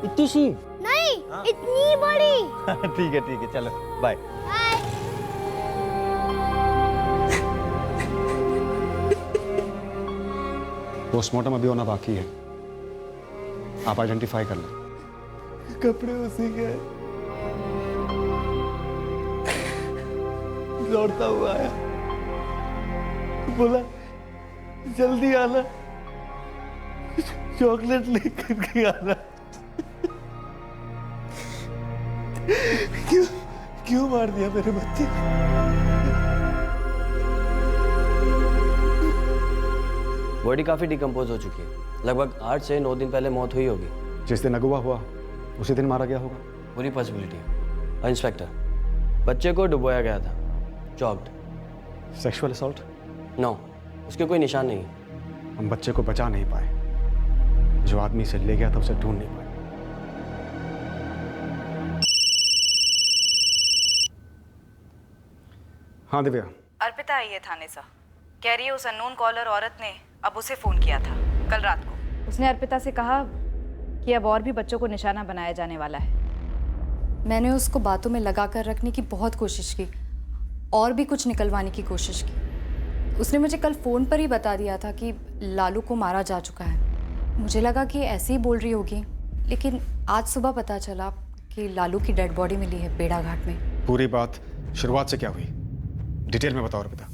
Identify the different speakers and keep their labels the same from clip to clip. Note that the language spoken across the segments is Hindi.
Speaker 1: इतनी सी?
Speaker 2: नहीं, इतनी बड़ी।
Speaker 1: ठीक है, चलो बाय।
Speaker 2: बाय।
Speaker 3: पोस्टमार्टम अभी होना बाकी है, आप आइडेंटिफाई कर लें।
Speaker 1: कपड़े उसी के। दौड़ता हुआ आया, बोला जल्दी आना, चॉकलेट लेकर के आना। क्यों मार दिया मेरे बच्चे?
Speaker 4: बॉडी काफी डिकम्पोज हो चुकी है, लगभग 8 से 9 दिन पहले मौत हुई होगी।
Speaker 3: जिस दिन अगवा हुआ उसी दिन मारा गया होगा।
Speaker 4: पूरी पॉसिबिलिटी है। इंस्पेक्टर, बच्चे को डुबोया गया था, चॉक्ड।
Speaker 3: Sexual assault?
Speaker 4: नो, उसके कोई निशान नहीं है।
Speaker 3: हम बच्चे को बचा नहीं पाए, जो आदमी से ले गया था उसे ढूंढ नहीं पाए। हाँ दिव्या।
Speaker 5: अर्पिता आई है थाने से, कह रही है उस अननोन कॉलर औरत ने अब उसे फोन किया था कल रात को। उसने अर्पिता से कहा कि अब और भी बच्चों को निशाना बनाया जाने वाला है।
Speaker 6: मैंने उसको बातों में लगा कर रखने की बहुत कोशिश की और भी कुछ निकलवाने की कोशिश की। उसने मुझे कल फ़ोन पर ही बता दिया था कि लालू को मारा जा चुका है। मुझे लगा कि ऐसे ही बोल रही होगी, लेकिन आज सुबह पता चला कि लालू की डेड बॉडी मिली है बेड़ा घाट में।
Speaker 3: पूरी बात शुरुआत से क्या हुई, डिटेल में बताओ अर्पिता।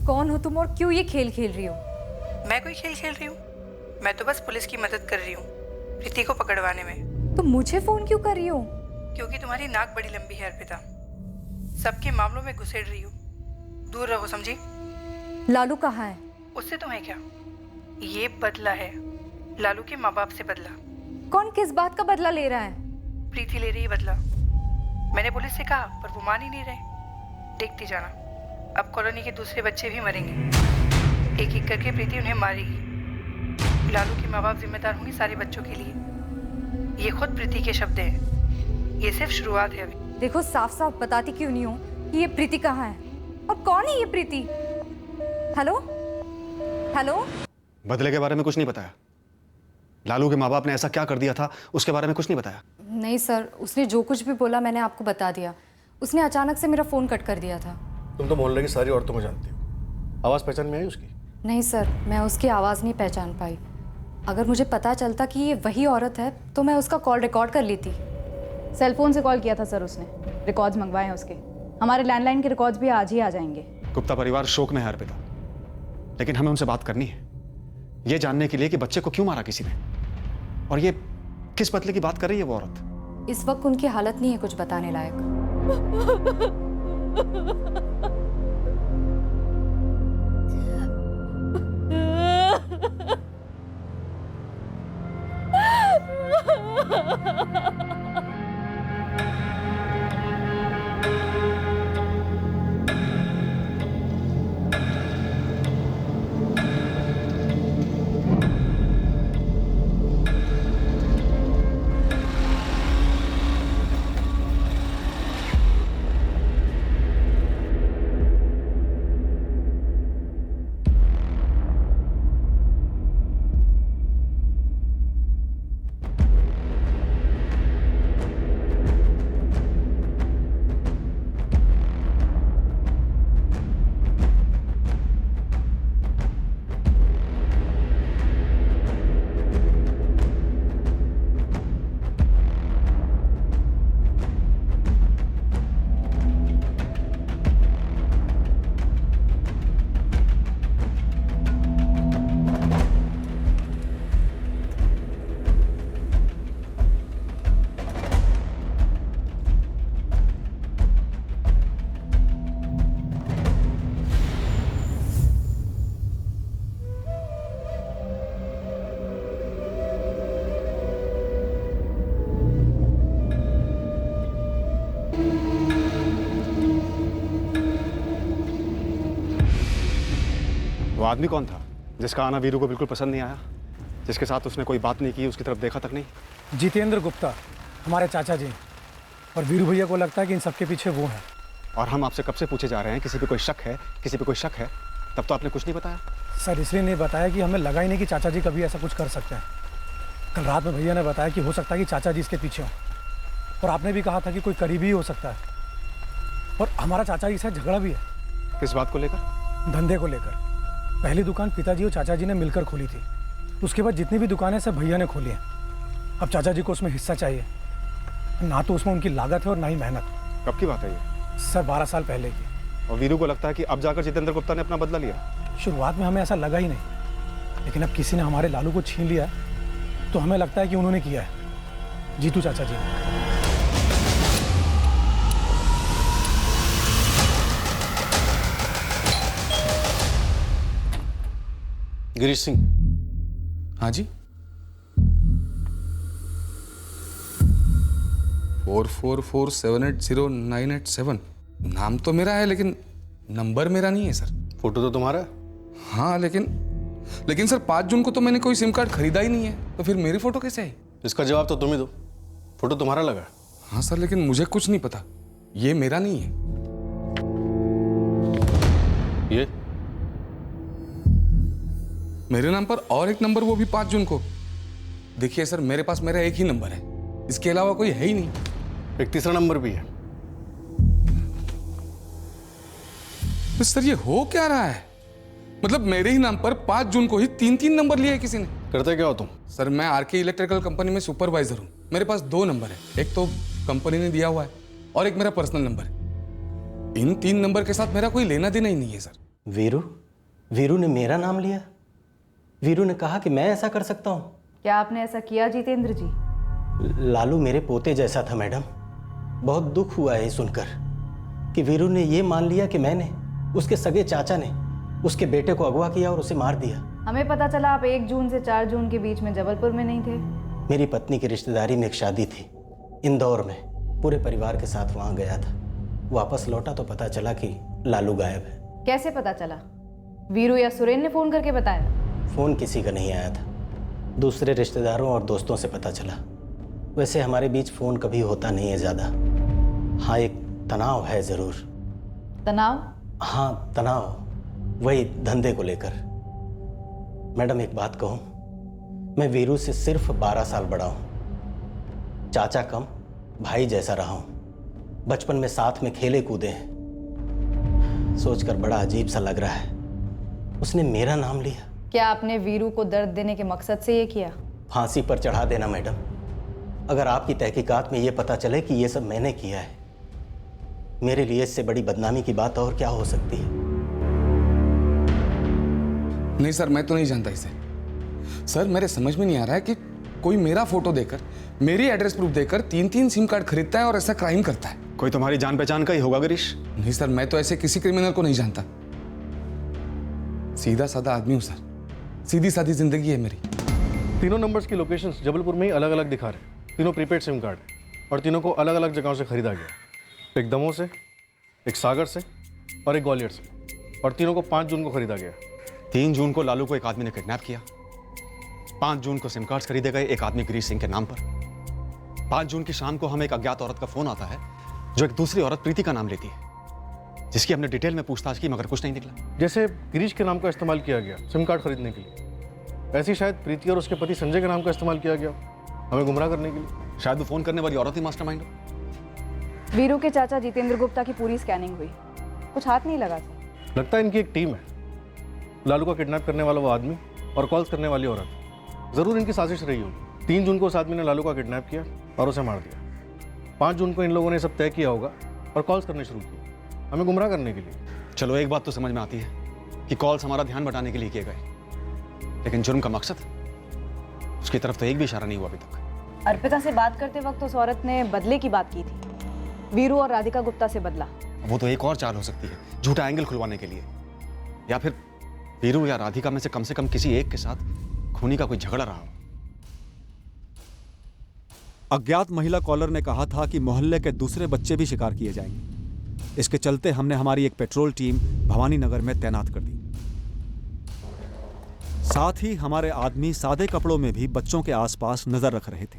Speaker 6: कौन हो तुम और क्यों ये खेल खेल रही हो?
Speaker 5: मैं कोई खेल खेल रही हूँ? मैं तो बस पुलिस की मदद कर रही हूँ प्रीति को पकड़वाने में।
Speaker 6: तुम मुझे फ़ोन क्यों कर रही हो?
Speaker 5: क्योंकि तुम्हारी नाक बड़ी लंबी है अर्पिता, सबके मामलों में घुसेड़ रही हो। दूर रहो, समझी?
Speaker 6: लालू कहाँ है?
Speaker 5: उससे तुम्हें क्या, ये बदला है लालू के माँ बाप से बदला।
Speaker 6: कौन किस बात का बदला ले रहा है?
Speaker 5: प्रीति ले रही है बदला। मैंने पुलिस से कहा पर वो मान ही नहीं रहे। देखती जाना, अब कॉलोनी के दूसरे बच्चे भी मरेंगे। एक एक करके प्रीति उन्हें मारेगी। लालू के माँ बाप जिम्मेदार होंगे सारे बच्चों के लिए। ये खुद प्रीति के शब्द हैं। ये सिर्फ शुरुआत है अभी।
Speaker 6: देखो, साफ साफ बताती क्यों नहीं हो कि ये प्रीति कहाँ है और कौन है ये प्रीति? Hello hello.
Speaker 3: बदले के बारे में कुछ नहीं बताया? लालू के माँ बाप ने ऐसा क्या कर दिया था उसके बारे में कुछ नहीं बताया?
Speaker 6: नहीं सर, उसने जो कुछ भी बोला मैंने आपको बता दिया। उसने अचानक से मेरा फ़ोन कट कर दिया था।
Speaker 7: तुम तो मोहल्ले की सारी औरतों को जानती हो, आवाज़ पहचान में आई उसकी?
Speaker 6: नहीं सर, मैं उसकी आवाज़ नहीं पहचान पाई। अगर मुझे पता चलता कि ये वही औरत है तो मैं उसका कॉल रिकॉर्ड कर लेती।
Speaker 8: सेलफोन से कॉल किया था सर उसने, रिकॉर्ड्स मंगवाए हैं उसके। हमारे लैंडलाइन के रिकॉर्ड्स भी आज ही आ जाएंगे।
Speaker 3: गुप्ता परिवार शोक में है अर्पिता, लेकिन हमें उनसे बात करनी है, ये जानने के लिए कि बच्चे को क्यों मारा किसी ने, और ये किस बदले की बात कर रही है वो औरत।
Speaker 6: इस वक्त उनकी हालत नहीं है कुछ बताने लायक।
Speaker 3: वो आदमी कौन था जिसका आना वीरू को बिल्कुल पसंद नहीं आया, जिसके साथ उसने कोई बात नहीं की, उसकी तरफ देखा तक नहीं?
Speaker 9: जितेंद्र गुप्ता, हमारे चाचा जी। और वीरू भैया को लगता है कि इन सबके पीछे वो हैं।
Speaker 3: और हम आपसे कब से पूछे जा रहे हैं किसी पे कोई शक है, किसी पे कोई शक है, तब तो आपने कुछ नहीं बताया।
Speaker 9: सर इसलिए नहीं बताया कि हमें लगा ही नहीं कि चाचा जी कभी ऐसा कुछ कर सकते हैं। कल रात में भैया ने बताया कि हो सकता है कि चाचा जी इसके पीछे हों, और आपने भी कहा था कि कोई करीबी ही हो सकता है, और हमारा चाचा जी से झगड़ा भी है।
Speaker 3: किस बात को लेकर?
Speaker 9: धंधे को लेकर। पहली दुकान पिताजी और चाचा जी ने मिलकर खोली थी, उसके बाद जितनी भी दुकानें सब भैया ने खोली हैं। अब चाचा जी को उसमें हिस्सा चाहिए, ना तो उसमें उनकी लागत है और ना ही मेहनत।
Speaker 3: कब की बात है ये?
Speaker 9: सर 12 साल पहले की।
Speaker 3: और वीरू को लगता है कि अब जाकर जितेंद्र गुप्ता ने अपना बदला लिया।
Speaker 9: शुरुआत में हमें ऐसा लगा ही नहीं, लेकिन अब किसी ने हमारे लालू को छीन लिया तो हमें लगता है कि उन्होंने किया है, जीतू चाचा जी ने।
Speaker 7: गिरीश सिंह।
Speaker 10: हाँ जी। 4447809887 नाम तो मेरा है, लेकिन नंबर मेरा नहीं है सर।
Speaker 7: फोटो तो तुम्हारा है।
Speaker 10: हाँ, लेकिन सर 5 जून को तो मैंने कोई सिम कार्ड खरीदा ही नहीं है, तो फिर मेरी फोटो कैसे आई?
Speaker 7: इसका जवाब तो तुम ही दो। फोटो तुम्हारा लगा है।
Speaker 10: हाँ सर, लेकिन मुझे कुछ नहीं पता, ये मेरा नहीं है।
Speaker 7: ये
Speaker 10: मेरे नाम पर और एक नंबर, वो भी 5 जून को। देखिए सर, मेरे पास मेरा एक ही नंबर है, इसके अलावा कोई है ही नहीं।
Speaker 7: एक तीसरा नंबर भी है।
Speaker 10: तो सर ये हो क्या रहा है? मतलब मेरे ही नाम पर 5 जून को ही 3 नंबर लिए है किसी ने।
Speaker 7: करते क्या हो तुम?
Speaker 10: सर मैं आरके इलेक्ट्रिकल कंपनी में सुपरवाइजर हूँ। मेरे पास 2 नंबर है, एक तो कंपनी ने दिया हुआ है और एक मेरा पर्सनल नंबर है। इन 3 नंबर के साथ मेरा कोई लेना देना ही नहीं है सर।
Speaker 11: वीरू ने मेरा नाम लिया। वीरू ने कहा कि मैं ऐसा कर सकता हूँ।
Speaker 8: क्या आपने ऐसा किया जितेंद्र जी?
Speaker 11: लालू मेरे पोते जैसा था मैडम। बहुत दुख हुआ है सुनकर कि वीरू ने ये मान लिया कि मैंने, उसके सगे चाचा ने उसके बेटे को अगवा किया और उसे मार दिया।
Speaker 8: हमें पता चला आप 1 जून से 4 जून के बीच में जबलपुर में नहीं थे।
Speaker 11: मेरी पत्नी की रिश्तेदारी में एक शादी थी इंदौर में, पूरे परिवार के साथ वहाँ गया था। वापस लौटा तो पता चला कि लालू गायब है।
Speaker 8: कैसे पता चला? वीरू या सुरेन ने फोन करके बताया?
Speaker 11: फ़ोन किसी का नहीं आया था, दूसरे रिश्तेदारों और दोस्तों से पता चला। वैसे हमारे बीच फ़ोन कभी होता नहीं है ज़्यादा। हाँ, एक तनाव है ज़रूर।
Speaker 8: तनाव?
Speaker 11: हाँ तनाव, वही धंधे को लेकर। मैडम एक बात कहूँ, मैं वीरू से सिर्फ 12 साल बड़ा हूँ। चाचा कम, भाई जैसा रहा हूँ। बचपन में साथ में खेले कूदे हैं। सोचकर बड़ा अजीब सा लग रहा है, उसने मेरा नाम लिया।
Speaker 8: क्या आपने वीरू को दर्द देने के मकसद से ये किया?
Speaker 11: फांसी पर चढ़ा देना मैडम। अगर आपकी तहकीकात में ये पता चले कि ये सब मैंने किया है, मेरे लिए इससे बड़ी बदनामी की बात और क्या हो सकती है?
Speaker 10: नहीं सर, मैं तो नहीं जानता इसे। सर मेरे समझ में नहीं आ रहा है कि कोई मेरा फोटो देकर, मेरी एड्रेस प्रूफ देकर 3 सिम कार्ड खरीदता है और ऐसा क्राइम करता है।
Speaker 3: कोई तुम्हारी जान पहचान का ही होगा गिरीश।
Speaker 10: नहीं सर, मैं तो ऐसे किसी क्रिमिनल को नहीं जानता। सीधा साधा आदमी हूँ सर, सीधी सादी जिंदगी है मेरी।
Speaker 7: तीनों नंबर्स की लोकेशंस जबलपुर में ही अलग अलग दिखा रहे। तीनों प्रीपेड सिम कार्ड है और तीनों को अलग अलग जगहों से खरीदा गया। एक दमोह से, एक सागर से और एक ग्वालियर से, और तीनों को 5 जून को खरीदा गया।
Speaker 3: 3 जून को लालू को एक आदमी ने किडनैप किया। 5 जून को सिम कार्ड्स खरीदे गए एक आदमी गिरीश सिंह के नाम पर। 5 जून की शाम को हमें एक अज्ञात औरत का फोन आता है जो एक दूसरी औरत प्रीति का नाम लेती है, जिसकी हमने डिटेल में पूछताछ की मगर कुछ नहीं निकला।
Speaker 7: जैसे गिरीश के नाम का इस्तेमाल किया गया सिम कार्ड खरीदने के लिए, ऐसी शायद प्रीति और उसके पति संजय के नाम का इस्तेमाल किया गया हमें गुमराह करने के लिए।
Speaker 3: शायद वो फोन करने वाली औरत ही मास्टरमाइंड हो।
Speaker 8: वीरू के चाचा जितेंद्र गुप्ता की पूरी स्कैनिंग हुई, कुछ हाथ नहीं लगा था।
Speaker 7: लगता है इनकी एक टीम है। लालू का किडनैप करने वाला वो आदमी और कॉल्स करने वाली औरत, जरूर इनकी साजिश रही होगी। 3 जून को उस आदमी ने लालू का किडनैप किया और उसे मार दिया। 5 जून को इन लोगों ने सब तय किया होगा और कॉल्स करने शुरू किए हमें गुमराह करने के लिए।
Speaker 3: चलो एक बात तो समझ में आती है कि कॉल्स हमारा ध्यान बटाने के लिए किए गए, लेकिन जुर्म का मकसद, उसकी तरफ तो एक भी इशारा नहीं हुआ अभी तक।
Speaker 8: अर्पिता से बात करते वक्त उस औरत ने बदले की बात की थी, वीरू और राधिका गुप्ता से बदला।
Speaker 3: वो तो एक और चाल हो सकती है, झूठा एंगल खुलवाने के लिए, या फिर वीरू या राधिका में से कम किसी एक के साथ खूनी का कोई झगड़ा रहा हो।
Speaker 12: अज्ञात महिला कॉलर ने कहा था कि मोहल्ले के दूसरे बच्चे भी शिकार किए जाएंगे। इसके चलते हमने हमारी एक पेट्रोल टीम भवानी नगर में तैनात कर दी। साथ ही हमारे आदमी सादे कपड़ों में भी बच्चों के आसपास नजर रख रहे थे।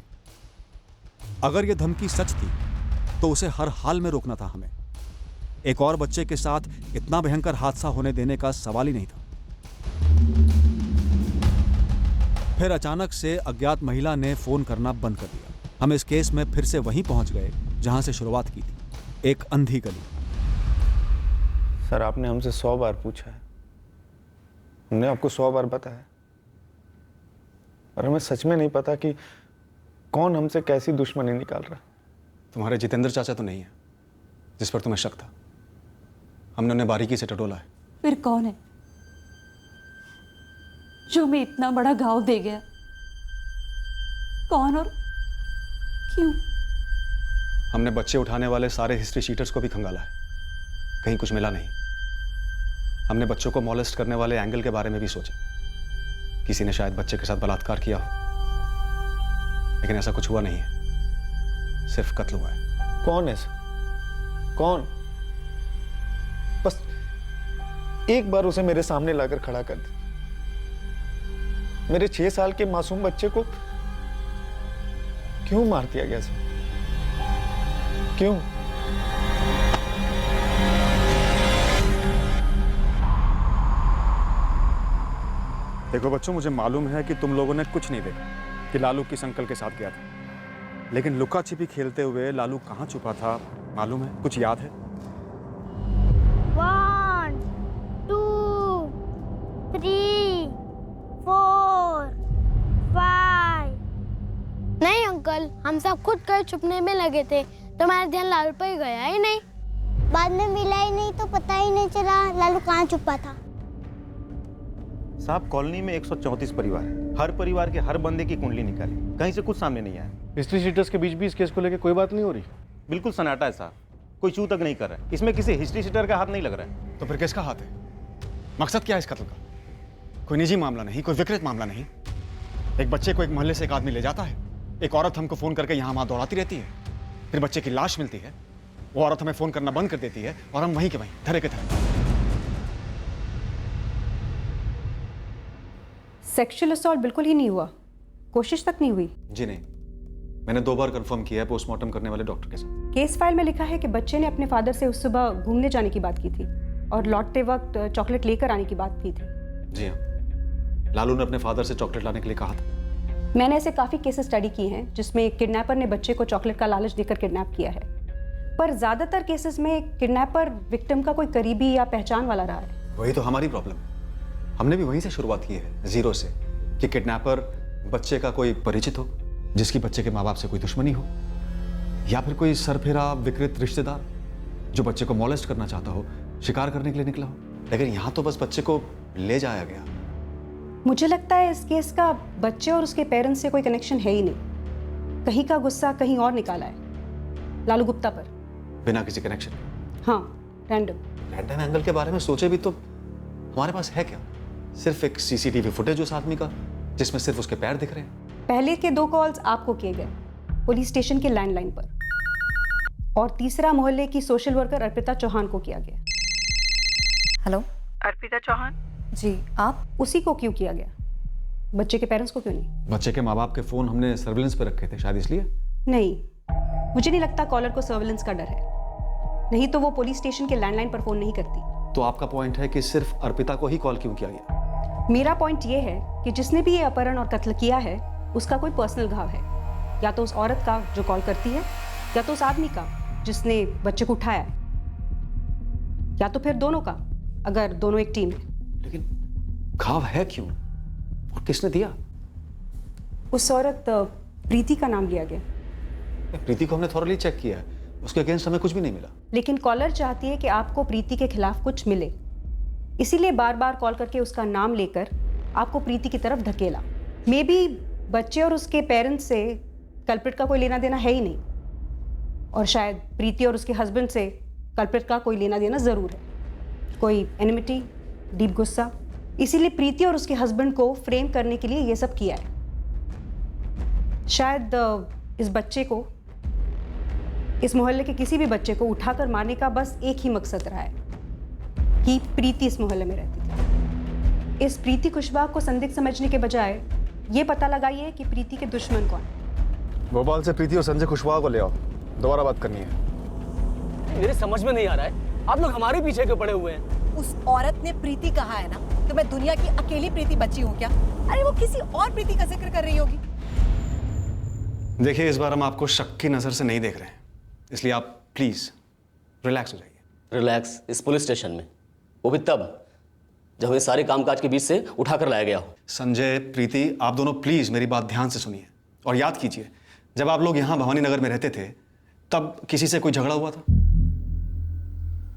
Speaker 12: अगर यह धमकी सच थी तो उसे हर हाल में रोकना था हमें। एक और बच्चे के साथ इतना भयंकर हादसा होने देने का सवाल ही नहीं था। फिर अचानक से अज्ञात महिला ने फोन करना बंद कर दिया। हम इस केस में फिर से वहीं पहुंच गए जहां से शुरुआत की थी, एक अंधी गली।
Speaker 1: सर आपने हमसे 100 बार पूछा है, हमने आपको 100 बार बताया, और हमें सच में नहीं पता कि कौन हमसे कैसी दुश्मनी निकाल रहा है।
Speaker 3: तुम्हारे जितेंद्र चाचा तो नहीं है जिस पर तुम्हें शक था? हमने उन्हें बारीकी से टटोला है।
Speaker 13: फिर कौन है जो हमें इतना बड़ा घाव दे गया? कौन और क्यों?
Speaker 3: हमने बच्चे उठाने वाले सारे हिस्ट्री शीटर्स को भी खंगाला है, कहीं कुछ मिला नहीं। हमने बच्चों को मॉलेस्ट करने वाले एंगल के बारे में भी सोचा, किसी ने शायद बच्चे के साथ बलात्कार किया हो, लेकिन ऐसा कुछ हुआ नहीं है, सिर्फ कत्ल हुआ है।
Speaker 1: कौन है सर? कौन? बस एक बार उसे मेरे सामने लाकर खड़ा कर दे। मेरे 6 साल के मासूम बच्चे को क्यों मार दिया गया सर? क्यों?
Speaker 3: देखो बच्चों, मुझे मालूम है कि तुम लोगों ने कुछ नहीं देखा कि लालू किस अंकल के साथ गया था, लेकिन लुका छिपी खेलते हुए लालू कहाँ छुपा था मालूम है? कुछ याद है?
Speaker 2: 1 2 3 4 5। नहीं अंकल, हम सब खुद कर छुपने में लगे थे, तुम्हारा ध्यान लालू पर ही गया ही नहीं। बाद में मिला ही नहीं तो पता ही नहीं चला लालू कहाँ छुपा था।
Speaker 14: साहब, कॉलोनी में 134 परिवार है, हर परिवार के हर बंदे की कुंडली निकाली, कहीं से कुछ सामने नहीं आया।
Speaker 7: हिस्ट्री शीटर्स के बीच भी इस केस को लेकर कोई बात नहीं हो रही?
Speaker 14: बिल्कुल सन्नाटा है साहब, कोई चू तक नहीं कर रहा है। इसमें किसी हिस्ट्री शीटर का हाथ नहीं लग रहा है।
Speaker 3: तो फिर किसका हाथ है? मकसद क्या है इस कत्ल का? कोई निजी मामला नहीं, कोई विकृत मामला नहीं। एक बच्चे को एक मोहल्ले से एक आदमी ले जाता है, एक औरत हमको फोन करके यहाँ वहां दौड़ाती रहती है, फिर बच्चे की लाश मिलती है, वो औरत हमें फोन करना बंद कर देती है और हम वहीं के वहीं धरे के धरे।
Speaker 13: सेक्सुअल असॉल्ट बिल्कुल ही नहीं हुआ, कोशिश तक नहीं हुई?
Speaker 3: जी नहीं, मैंने 2 बार कंफर्म किया है पोस्टमार्टम करने वाले डॉक्टर के साथ।
Speaker 13: केस फाइल में लिखा है कि बच्चे ने अपने फादर से उस सुबह घूमने जाने की बात की थी और लौटते वक्त चॉकलेट लेकर आने की बात की थी।
Speaker 3: जी हाँ, लालू ने अपने फादर से चॉकलेट लाने के लिए कहा था।
Speaker 13: मैंने ऐसे काफ़ी केसेस स्टडी किए हैं जिसमें किडनैपर ने बच्चे को चॉकलेट का लालच देकर किडनैप किया है, पर ज़्यादातर केसेस में किडनैपर विक्टिम का कोई करीबी या पहचान वाला रहा है।
Speaker 3: वही तो हमारी प्रॉब्लम है, हमने भी वहीं से शुरुआत की है, जीरो से, कि किडनैपर बच्चे का कोई परिचित हो, जिसकी बच्चे के माँ बाप से कोई दुश्मनी हो, या फिर कोई सरफेरा विकृत रिश्तेदार जो बच्चे को मॉलेस्ट करना चाहता हो, शिकार करने के लिए निकला हो। लेकिन यहाँ तो बस बच्चे को ले जाया गया।
Speaker 13: मुझे लगता है इस केस का बच्चे और उसके पेरेंट्स से कोई कनेक्शन है ही नहीं, कहीं का गुस्सा कहीं और निकाला है लालू गुप्ता पर,
Speaker 3: बिना किसी कनेक्शन।
Speaker 13: हाँ, रैंडम
Speaker 3: एंगल के बारे में सोचे भी तो हमारे पास है क्या? सिर्फ एक सीसीटीवी फुटेज उस आदमी का जिसमें सिर्फ उसके पैर दिख रहे हैं।
Speaker 13: पहले के 2 कॉल्स आपको किए गए पुलिस स्टेशन के लैंडलाइन पर, और तीसरा मोहल्ले की सोशल वर्कर अर्पिता चौहान को किया गया।
Speaker 6: हेलो,
Speaker 5: अर्पिता चौहान?
Speaker 6: जी आप?
Speaker 13: उसी को क्यों किया गया, बच्चे के पेरेंट्स को क्यों नहीं?
Speaker 3: बच्चे के माँ बाप के फोन हमने सर्विलेंस पे रखे थे, शायद इसलिए।
Speaker 13: नहीं, मुझे नहीं लगता कॉलर को सर्विलेंस का डर है, नहीं तो वो पुलिस स्टेशन के लैंडलाइन पर फोन नहीं करती।
Speaker 3: तो आपका पॉइंट है कि सिर्फ अर्पिता को ही कॉल क्यों किया गया?
Speaker 13: मेरा पॉइंट ये है कि जिसने भी ये अपहरण और कत्ल किया है उसका कोई पर्सनल घाव है, या तो उस औरत का जो कॉल करती है, या तो उस आदमी का जिसने बच्चे को उठाया है, या तो फिर दोनों का, अगर दोनों एक टीम है।
Speaker 3: लेकिन घाव है क्यों और किसने दिया?
Speaker 13: उस औरत प्रीति का नाम लिया गया।
Speaker 3: प्रीति को हमने थॉरली चेक किया है, उसके अगेंस्ट हमें कुछ भी नहीं मिला।
Speaker 13: लेकिन कॉलर चाहती है कि आपको प्रीति के खिलाफ कुछ मिले, इसीलिए बार बार कॉल करके उसका नाम लेकर आपको प्रीति की तरफ धकेला। मे बी बच्चे और उसके पेरेंट्स से कल्प्रिट का कोई लेना देना है ही नहीं, और शायद प्रीति और उसके हस्बैंड से कल्प्रिट का कोई लेना देना ज़रूर है, कोई एनिमिटी, डीप गुस्सा। इसीलिए प्रीति और उसके हस्बैंड को फ्रेम करने के लिए ये सब किया है। शायद इस बच्चे को, इस मोहल्ले के किसी भी बच्चे को उठाकर मारने का बस एक ही मकसद रहा है कि प्रीति इस मोहल्ले में रहती थी। इस प्रीति कुशवाहा को संदिग्ध समझने के बजाय ये पता लगाइए कि प्रीति के दुश्मन कौन है।
Speaker 7: भोपाल से प्रीति और संजय कुशवाहा को ले आओ, दोबारा बात करनी है।
Speaker 4: मेरे समझ में नहीं आ रहा है, आप लोग हमारे पीछे क्यों पड़े हुए हैं?
Speaker 15: उस औरत ने प्रीति कहा है ना, तो मैं दुनिया की अकेली प्रीति बची हूँ क्या? अरे वो किसी और प्रीति का जिक्र कर रही होगी।
Speaker 3: देखिए, इस बार हम आपको शक की नजर से नहीं देख रहे हैं, इसलिए आप प्लीज रिलैक्स हो जाइए।
Speaker 4: रिलैक्स इस पुलिस स्टेशन में, वो भी तब जब हमें सारे कामकाज के बीच से उठाकर लाया गया हो।
Speaker 3: संजय, प्रीति, आप दोनों प्लीज मेरी बात ध्यान से सुनिए और याद कीजिए, जब आप लोग यहाँ भवानी नगर में रहते थे तब किसी से कोई झगड़ा हुआ था?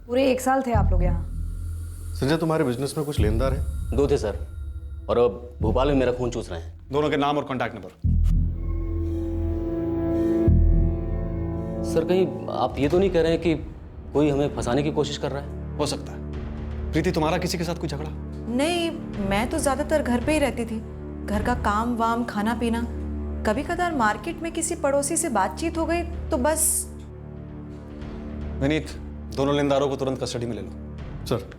Speaker 8: पूरे 1 साल थे आप लोग यहाँ।
Speaker 7: संजय, तुम्हारे बिजनेस में कुछ लेनदार है?
Speaker 4: 2 थे सर, और अब भोपाल में मेरा खून चूस रहे हैं।
Speaker 3: दोनों के नाम और कॉन्टैक्ट नंबर।
Speaker 4: सर कहीं आप ये तो नहीं कह रहे हैं कि कोई हमें फंसाने की कोशिश कर रहा है?
Speaker 3: हो सकता है। प्रीति, तुम्हारा किसी के साथ कोई झगड़ा?
Speaker 15: नहीं, मैं तो ज्यादातर घर पे ही रहती थी। घर का काम वाम, खाना पीना, कभी कदार मार्केट में किसी पड़ोसी से बातचीत हो गई तो बस।
Speaker 3: विनीत, दोनों लेनदारों को तुरंत कस्टडी में ले लो।
Speaker 7: सर।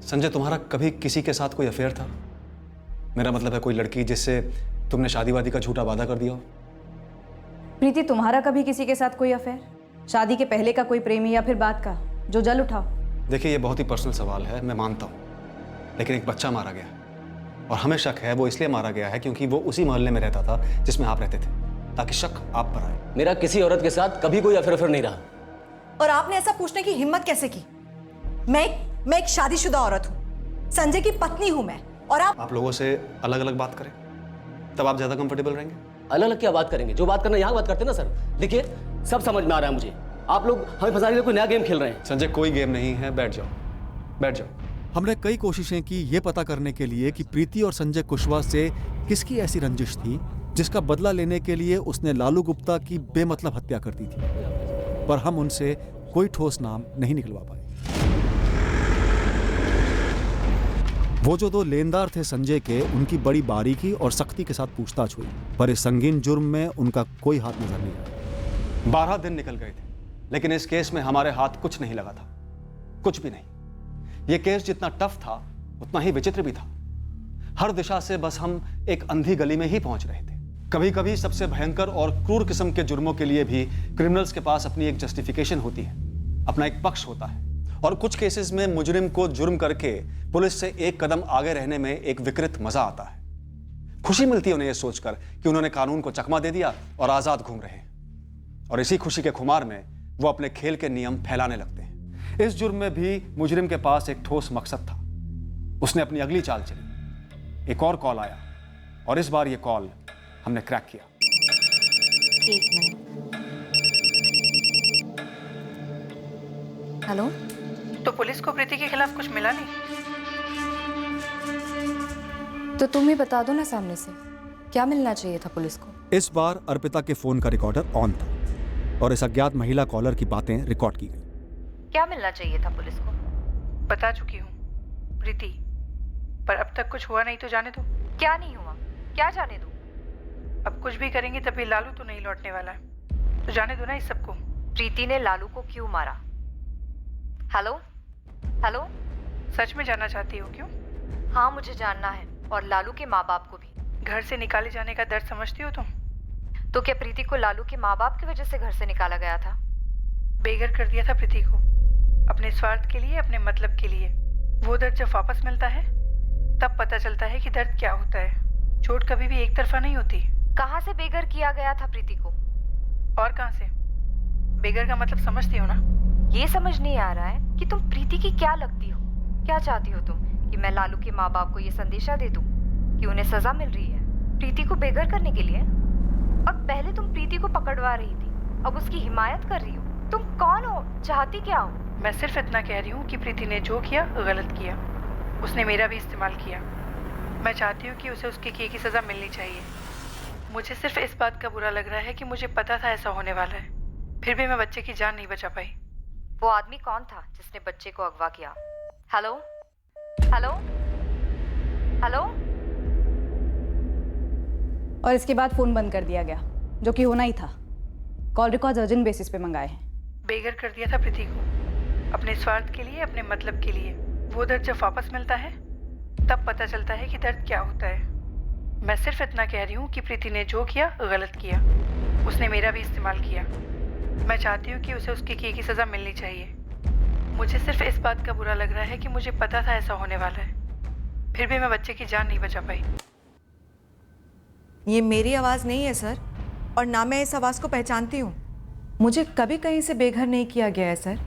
Speaker 3: संजय, तुम्हारा कभी किसी के साथ कोई अफेयर था? मेरा मतलब है कोई लड़की जिससे तुमने शादी वादी का झूठा वादा कर दिया हो?
Speaker 8: प्रीति, तुम्हारा कभी किसी के साथ कोई अफेयर? शादी के पहले का कोई प्रेमी या फिर बाद का जो जल उठाओ?
Speaker 3: देखिए, ये बहुत ही पर्सनल सवाल है, मैं मानता हूँ, लेकिन एक बच्चा मारा गया और हमें शक है वो इसलिए मारा गया है क्योंकि वो उसी मोहल्ले में रहता था जिसमें आप रहते थे, ताकि शक आप पर आए।
Speaker 4: मेरा किसी औरत के साथ कभी कोई अफेयर नहीं रहा।
Speaker 15: और आपने ऐसा पूछने की हिम्मत कैसे की? मैं एक शादीशुदा औरत हूँ, संजय की पत्नी हूँ मैं, और
Speaker 3: आप लोगों से अलग अलग बात करें तब आप ज्यादा कंफर्टेबल रहेंगे।
Speaker 4: अलग अलग क्या बात करेंगे? जो बात करना यहाँ बात करते ना सर। देखिए, सब समझ में आ रहा है मुझे, आप लोग हमें फंसाने के लिए कोई नया गेम खेल रहे हैं।
Speaker 3: संजय, कोई गेम नहीं है, बैठ जाओ, बैठ जाओ।
Speaker 12: हमने कई कोशिशें की ये पता करने के लिए कि प्रीति और संजय कुशवाहा से किसकी ऐसी रंजिश थी जिसका बदला लेने के लिए उसने लालू गुप्ता की बेमतलब हत्या कर दी थी, पर हम उनसे कोई ठोस नाम नहीं निकलवा पाए। वो जो 2 लेनदार थे संजय के, उनकी बड़ी बारीकी और सख्ती के साथ पूछताछ हुई, पर इस संगीन जुर्म में उनका कोई हाथ नजर नहीं आया।
Speaker 3: 12 दिन निकल गए थे, लेकिन इस केस में हमारे हाथ कुछ नहीं लगा था, कुछ भी नहीं। यह केस जितना टफ था उतना ही विचित्र भी था। हर दिशा से बस हम एक अंधी गली में ही पहुंच रहे थे। कभी कभी सबसे भयंकर और क्रूर किस्म के जुर्मों के लिए भी क्रिमिनल्स के पास अपनी एक जस्टिफिकेशन होती है, अपना एक पक्ष होता है, और कुछ केसेस में मुजरिम को जुर्म करके पुलिस से एक कदम आगे रहने में एक विकृत मजा आता है। खुशी मिलती है उन्हें यह सोचकर कि उन्होंने कानून को चकमा दे दिया और आजाद घूम रहे हैं, और इसी खुशी के खुमार में वो अपने खेल के नियम फैलाने लगते हैं। इस जुर्म में भी मुजरिम के पास एक ठोस मकसद था। उसने अपनी अगली चाल चली। एक और कॉल आया और इस बार ये कॉल हमने क्रैक किया।
Speaker 8: 1 मिनट। हेलो?
Speaker 5: तो पुलिस को प्रीति के खिलाफ कुछ मिला नहीं?
Speaker 6: तो तुम ही बता दो ना सामने से, क्या मिलना चाहिए था पुलिस को?
Speaker 12: इस बार अर्पिता के फोन का रिकॉर्डर ऑन था और इस अज्ञात महिला कॉलर की बातें रिकॉर्ड की गई।
Speaker 5: क्या मिलना चाहिए था पुलिस को? बता चुकी हूँ प्रीति, पर अब तक कुछ हुआ नहीं तो जाने दो। क्या नहीं हुआ? क्या जाने दो? अब कुछ भी करेंगे तभी लालू तो नहीं लौटने वाला है, तो जाने दो ना इस सबको।
Speaker 16: प्रीति ने लालू को क्यों मारा? हेलो? हेलो?
Speaker 5: सच में जानना चाहती हो क्यों?
Speaker 16: हाँ, मुझे जानना है, और लालू के माँ बाप को भी।
Speaker 5: घर से निकाले जाने का दर्द समझती हो तुम?
Speaker 16: तो क्या प्रीति को लालू के माँ बाप की वजह से घर से निकाला गया था?
Speaker 5: बेघर कर दिया था प्रीति को, अपने स्वार्थ के लिए, अपने मतलब के लिए। वो दर्द जब वापस मिलता है तब पता चलता है कि दर्द क्या होता है। चोट कभी भी एक तरफा नहीं होती।
Speaker 16: कहाँ से बेघर किया गया था प्रीति को?
Speaker 5: और कहाँ से? बेघर का मतलब समझती हो ना?
Speaker 16: ये समझ नहीं आ रहा है कि तुम प्रीति की क्या लगती हो। क्या चाहती हो तुम? कि मैं लालू के माँ बाप को ये संदेशा दे दूं कि उन्हें सजा मिल रही है प्रीति को बेघर करने के लिए? और पहले तुम प्रीति को पकड़वा रही थी, अब उसकी हिमायत कर रही हो। तुम कौन हो? चाहती क्या हो?
Speaker 5: मैं सिर्फ इतना कह रही हूँ कि प्रीति ने जो किया गलत किया। उसने मेरा भी इस्तेमाल किया। मैं चाहती हूँ कि उसे उसके किए की सज़ा मिलनी चाहिए। मुझे सिर्फ इस बात का बुरा लग रहा है कि मुझे पता था ऐसा होने वाला है, फिर भी मैं बच्चे की जान नहीं बचा पाई।
Speaker 16: वो आदमी कौन था जिसने बच्चे को अगवा किया? हेलो? हेलो? हेलो?
Speaker 8: और इसके बाद फोन बंद कर दिया गया, जो कि होना ही था। कॉल रिकॉर्ड अर्जेंट बेसिस पे मंगाए हैं।
Speaker 5: बेघर कर दिया था प्रीति को, अपने स्वार्थ के लिए, अपने मतलब के लिए। वो दर्द जब वापस मिलता है तब पता चलता है कि दर्द क्या होता है। मैं सिर्फ इतना कह रही हूँ कि प्रीति ने जो किया गलत किया। उसने मेरा भी इस्तेमाल किया। मैं चाहती हूँ कि उसे उसके किए की सज़ा मिलनी चाहिए। मुझे सिर्फ इस बात का बुरा लग रहा है कि मुझे पता था ऐसा होने वाला है, फिर भी मैं बच्चे की जान नहीं बचा पाई।
Speaker 15: ये मेरी आवाज़ नहीं है सर, और ना मैं इस आवाज़ को पहचानती हूँ। मुझे कभी कहीं से बेघर नहीं किया गया है सर।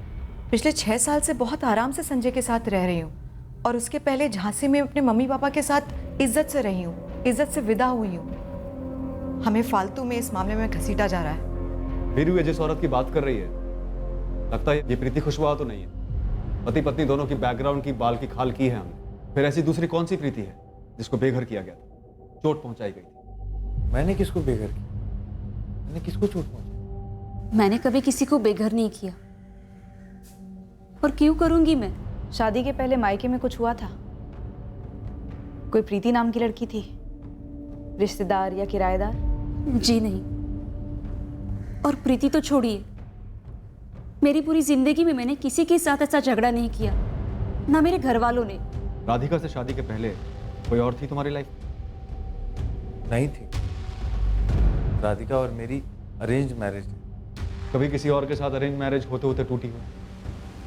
Speaker 15: पिछले 6 साल से बहुत आराम से संजय के साथ रह रही हूँ, और उसके पहले झांसी में अपने मम्मी पापा के साथ इज्जत से रही हूँ, इज्जत से विदा हुई हूँ। हमें फालतू में इस मामले में घसीटा जा रहा है।
Speaker 3: फिर भी जिस औरत की बात कर रही है, लगता है ये प्रीति खुशबुआ तो नहीं है। पति पत्नी दोनों की बैकग्राउंड की बाल की खाल की है हमने। फिर ऐसी दूसरी कौन सी प्रीति है जिसको बेघर किया गया था, चोट पहुंचाई गई थी?
Speaker 1: मैंने किसको बेघर किया? मैंने किसको चोट पहुंचाई?
Speaker 17: मैंने कभी किसी को बेघर नहीं किया, और क्यों करूंगी मैं?
Speaker 8: शादी के पहले मायके में कुछ हुआ था? कोई प्रीति नाम की लड़की थी, रिश्तेदार या किराएदार?
Speaker 17: जी नहीं। और प्रीति तो छोड़िए, मेरी पूरी जिंदगी में मैंने किसी के साथ ऐसा झगड़ा नहीं किया, ना मेरे घर वालों ने।
Speaker 3: राधिका से शादी के पहले कोई और थी तुम्हारी लाइफ?
Speaker 1: नहीं थी। राधिका और मेरी अरेंज मैरिज थी।
Speaker 3: कभी किसी और के साथ अरेंज मैरिज होते होते टूटी हो,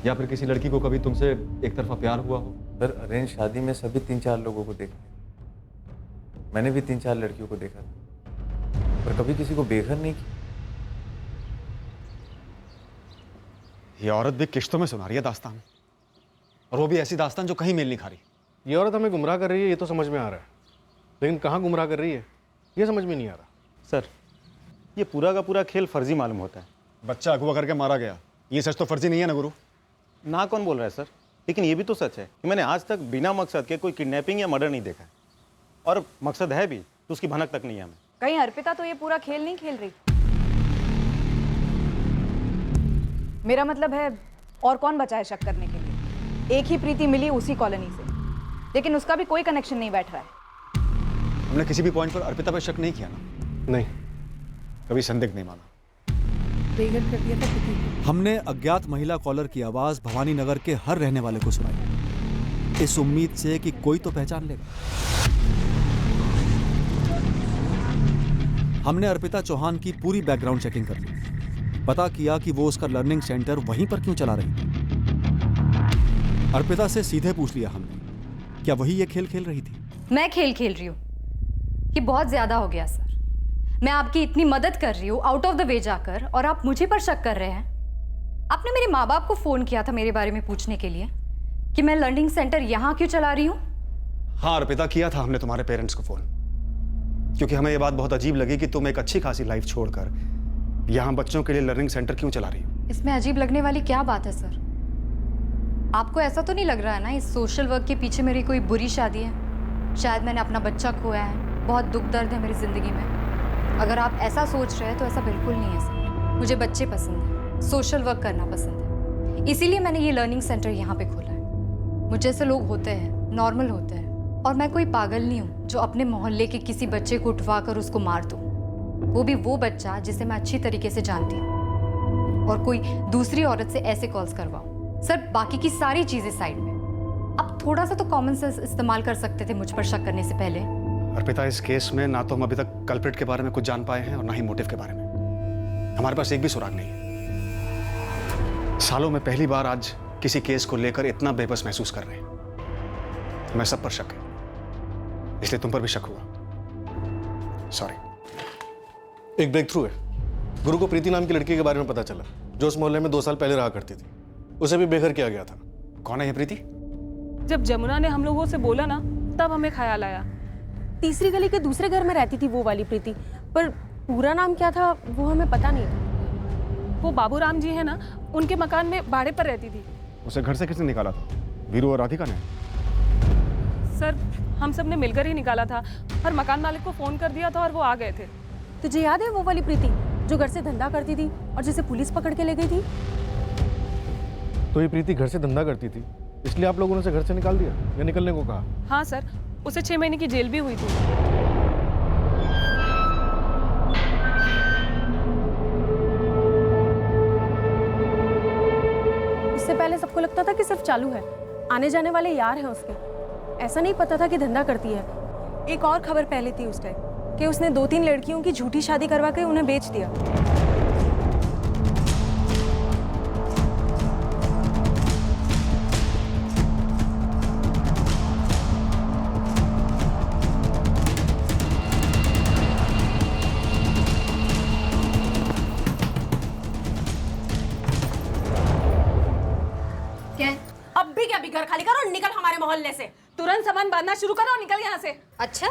Speaker 3: या फिर किसी लड़की को कभी तुमसे एक तरफा प्यार हुआ हो?
Speaker 1: सर, अरेंज शादी में सभी 3-4 लोगों को देखते। मैंने भी 3-4 लड़कियों को देखा था, पर कभी किसी को बेघर नहीं किया।
Speaker 3: ये औरत भी किश्तों में सुना रही है दास्तान, और वो भी ऐसी दास्तान जो कहीं मेल नहीं खा रही।
Speaker 7: ये औरत हमें गुमराह कर रही है, ये तो समझ में आ रहा है, लेकिन कहाँ गुमराह कर रही है ये समझ में नहीं आ रहा।
Speaker 14: सर, ये पूरा का पूरा खेल फर्जी मालूम होता है।
Speaker 3: बच्चा अगवा करके मारा गया, ये सच तो फर्जी नहीं है ना गुरु?
Speaker 14: ना कौन बोल रहा है सर, लेकिन ये भी तो सच है कि मैंने आज तक बिना मकसद के कोई किडनैपिंग या मर्डर नहीं देखा है, और मकसद है भी तो उसकी भनक तक नहीं है हमें।
Speaker 8: कहीं अर्पिता तो ये पूरा खेल नहीं खेल रही? मेरा मतलब है, और कौन बचा है शक करने के लिए? एक ही प्रीति मिली उसी कॉलोनी से, लेकिन उसका भी कोई कनेक्शन नहीं बैठ रहा है।
Speaker 3: हमने किसी भी पॉइंट पर अर्पिता पे शक नहीं किया ना?
Speaker 7: नहीं,
Speaker 3: कभी संदिग्ध नहीं माना।
Speaker 9: बेघर कर दिया था प्रीति को।
Speaker 12: हमने अज्ञात महिला कॉलर की आवाज भवानी नगर के हर रहने वाले को सुनाई, इस उम्मीद से कि कोई तो पहचान लेगा। हमने अर्पिता चौहान की पूरी बैकग्राउंड चेकिंग कर ली, पता किया कि वो उसका लर्निंग सेंटर वहीं पर क्यों चला रही थी। अर्पिता से सीधे पूछ लिया हमने, क्या वही ये खेल खेल रही थी?
Speaker 6: मैं खेल खेल रही हूँ? ये बहुत ज्यादा हो गया सर। मैं आपकी इतनी मदद कर रही हूँ आउट ऑफ द वे जाकर, और आप मुझे पर शक कर रहे हैं। आपने मेरे माँ बाप को फोन किया था मेरे बारे में पूछने के लिए कि मैं लर्निंग सेंटर यहाँ क्यों चला रही हूँ?
Speaker 3: हाँ अर्पिता, किया था हमने तुम्हारे पेरेंट्स को फोन, क्योंकि हमें ये बात बहुत अजीब लगी कि तुम एक अच्छी खासी लाइफ छोड़कर यहाँ बच्चों के लिए लर्निंग सेंटर क्यों चला रही हो।
Speaker 6: इसमें अजीब लगने वाली क्या बात है सर? आपको ऐसा तो नहीं लग रहा है ना इस सोशल वर्क के पीछे मेरी कोई बुरी शादी है? शायद मैंने अपना बच्चा खोया है, बहुत दुख दर्द है मेरी जिंदगी में। अगर आप ऐसा सोच रहे हैं तो ऐसा बिल्कुल नहीं है सर। मुझे बच्चे पसंद है, सोशल वर्क करना पसंद है, इसीलिए मैंने ये लर्निंग सेंटर यहाँ पे खोला है। मुझे जैसे लोग होते हैं, नॉर्मल होते हैं, और मैं कोई पागल नहीं हूँ जो अपने मोहल्ले के किसी बच्चे को उठवा कर उसको मार दूँ, वो भी वो बच्चा जिसे मैं अच्छी तरीके से जानती हूँ, और कोई दूसरी औरत से ऐसे कॉल्स करवाऊँ। सर, बाकी की सारी चीज़ें साइड में, आप थोड़ा सा तो कॉमन सेंस इस्तेमाल कर सकते थे मुझ पर शक करने से पहले।
Speaker 3: अर्पिता, इस केस में ना तो हम अभी तक कल्प्रिट के बारे में कुछ जान पाए हैं और ना ही मोटिव के बारे में। हमारे पास एक भी सुराग नहीं है। सालों में पहली बार आज किसी केस को लेकर इतना बेबस महसूस कर रहे हैं। मैं सब पर शक है, इसलिए तुम पर भी शक हुआ। सॉरी।
Speaker 7: एक ब्रेक थ्रू है। गुरु को प्रीति नाम की लड़की के बारे में पता चला, जो उस मोहल्ले में 2 साल पहले रहा करती थी। उसे भी बेघर किया गया था।
Speaker 3: कौन है ये प्रीति?
Speaker 18: जब जमुना ने हम लोगों से बोला ना, तब हमें ख्याल आया। तीसरी गली के दूसरे घर में रहती थी वो वाली प्रीति, पर पूरा नाम क्या था वो हमें पता नहीं था। वो बाबूराम जी है ना, उनके मकान में भाड़े पर रहती थी।
Speaker 3: उसे घर से किसने निकाला था? वीरू और राधिका ने?
Speaker 18: सर, हम सब ने मिलकर ही निकाला था, और मकान मालिक को फोन कर दिया था और वो आ गए थे। तुझे याद है वो वाली प्रीति जो घर से धंधा करती थी और जिसे पुलिस पकड़ के ले गई थी?
Speaker 7: तो ये प्रीति घर से धंधा करती थी, इसलिए आप लोगों ने उसे घर से निकाल दिया या निकलने को कहा?
Speaker 18: हाँ सर, उसे 6 महीने की जेल भी हुई थी। उससे पहले सबको लगता था कि सिर्फ चालू है, आने जाने वाले यार हैं उसके। ऐसा नहीं पता था कि धंधा करती है। एक और खबर पहले थी उस टाइम कि उसने 2-3 लड़कियों की झूठी शादी करवा के उन्हें बेच दिया। अभी घर खाली करो और निकल हमारे मोहल्ले से। तुरंत सामान बांधना शुरू करो और निकल यहाँ से।
Speaker 19: अच्छा,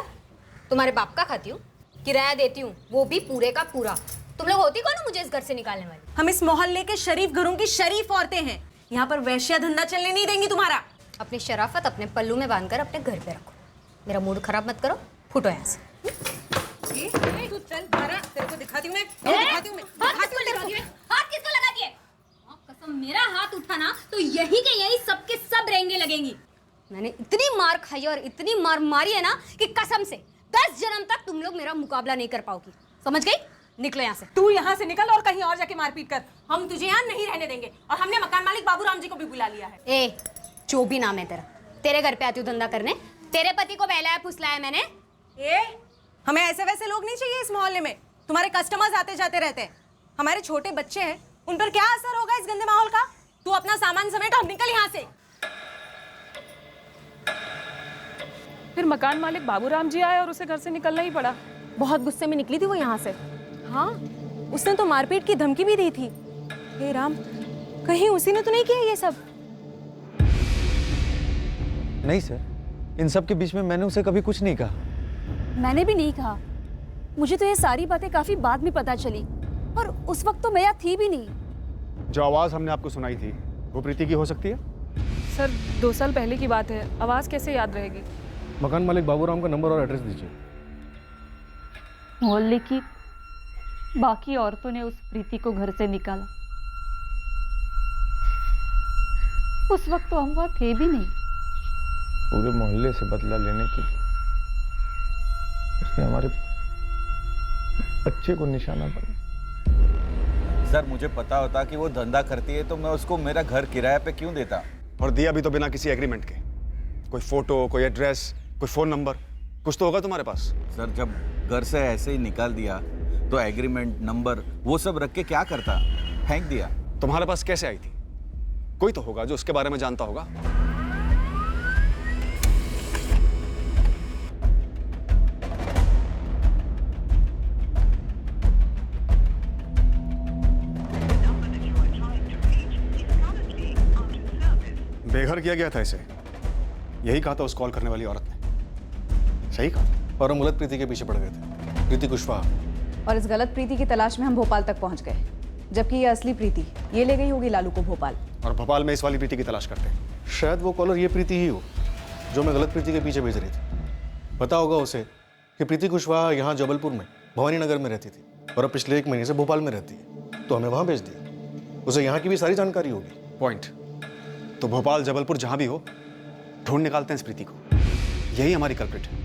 Speaker 19: तुम्हारे बाप का खाती हूँ, किराया देती हूँ, वो भी पूरे का पूरा। तुम लोग होती कौन हो मुझे इस घर से निकालने वाली?
Speaker 18: हम इस मोहल्ले के शरीफ घरों की शरीफ औरतें हैं, यहाँ पर वैश्या धंधा चलने नहीं देंगी तुम्हारा।
Speaker 19: अपनी शराफत अपने पल्लू में बांधकर अपने घर पे रखो। मेरा मूड खराब मत करो, फुटो यहाँ से।
Speaker 18: तू चल बारा, तेरे को दिखाती हूँ मैं।
Speaker 19: हाथ किसको लगा दिए? कसम, मेरा हाथ उठाना तो यही के यही सबके सब रहेंगे लगेंगी। मैंने इतनी मार खाई और इतनी मार मारी है ना कि कसम से 10 जन्म तक तुम लोग मेरा मुकाबला नहीं कर पाओगी। समझ गई? निकलो यहाँ से।
Speaker 18: तू यहाँ से निकल और कहीं और जाके मारपीट कर। हम तुझे यहाँ नहीं रहने देंगे और हमने मकान मालिक बाबूराम जी को भी बुला लिया है।
Speaker 19: ए, जो भी नाम है तेरा, तेरे घर पे आती हूँ धंधा करने। तेरे पति को बहलाया फुसलाया मैंने।
Speaker 18: ए, हमें ऐसे वैसे लोग नहीं चाहिए इस मोहल्ले में। तुम्हारे कस्टमर्स आते जाते रहते हैं, हमारे छोटे बच्चे हैं, उन पर क्या असर होगा इस गंदे माहौल का? तू अपना सामान समेट और निकल यहाँ से।
Speaker 20: फिर मकान मालिक बाबूराम जी आए और उसे घर से निकलना ही पड़ा।
Speaker 18: बहुत गुस्से में निकली थी वो यहाँ से। हाँ, उसने तो मारपीट की धमकी भी दी थी। हे राम, कहीं उसी ने तो नहीं किया ये सब?
Speaker 1: नहीं सर, इन सब के बीच में मैंने उसे कभी कुछ नहीं कहा।
Speaker 17: मैंने भी नहीं कहा। मुझे तो ये सारी बातें काफी बाद में पता चली और उस वक्त तो मैं यहाँ थी भी नहीं।
Speaker 3: जो आवाज हमने आपको सुनाई थी वो प्रीति की हो सकती है?
Speaker 20: सर 2 साल पहले की बात है, आवाज कैसे याद रहेगी?
Speaker 7: मकान मालिक बाबूराम का नंबर और एड्रेस दीजिए।
Speaker 17: मोहल्ले की बाकी औरतों ने उस प्रीति को घर से निकाला। उस वक्त तो हम वहां थे भी नहीं।
Speaker 1: पूरे मोहल्ले से बदला लेने के लिए उसने हमारे बच्चे को निशाना बनाया।
Speaker 21: सर मुझे पता होता कि वो धंधा करती है तो मैं उसको मेरा घर किराए पे क्यों देता?
Speaker 3: और दिया भी तो बिना किसी एग्रीमेंट के। कोई फोटो, कोई एड्रेस, कोई फोन नंबर, कुछ तो होगा तुम्हारे पास।
Speaker 21: सर जब घर से ऐसे ही निकाल दिया तो एग्रीमेंट नंबर वो सब रख के क्या करता? फेंक दिया।
Speaker 3: तुम्हारे पास कैसे आई थी? कोई तो होगा जो उसके बारे में जानता होगा। बेघर किया गया था इसे, यही कहा था उस कॉल करने वाली औरत ने। सही कहा।
Speaker 7: और हम गलत प्रीति के पीछे पड़ गए थे, प्रीति कुशवाहा।
Speaker 8: और इस गलत प्रीति की तलाश में हम भोपाल तक पहुंच गए, जबकि ये असली प्रीति ये ले गई होगी लालू को भोपाल।
Speaker 3: और भोपाल में इस वाली प्रीति की तलाश करते हैं।
Speaker 7: शायद वो कॉलर ये प्रीति ही हो जो मैं गलत प्रीति के पीछे भेज रही थी। पता होगा उसे कि प्रीति कुशवाहा यहाँ जबलपुर में भवानी नगर में रहती थी और अब पिछले 1 महीने से भोपाल में रहती है, तो हमें वहाँ भेज दिया। उसे यहाँ की भी सारी जानकारी होगी।
Speaker 3: पॉइंट। तो भोपाल जबलपुर जहां भी हो, ढूंढ निकालते हैं इस प्रीति को। यही हमारी कल्प्रिट है।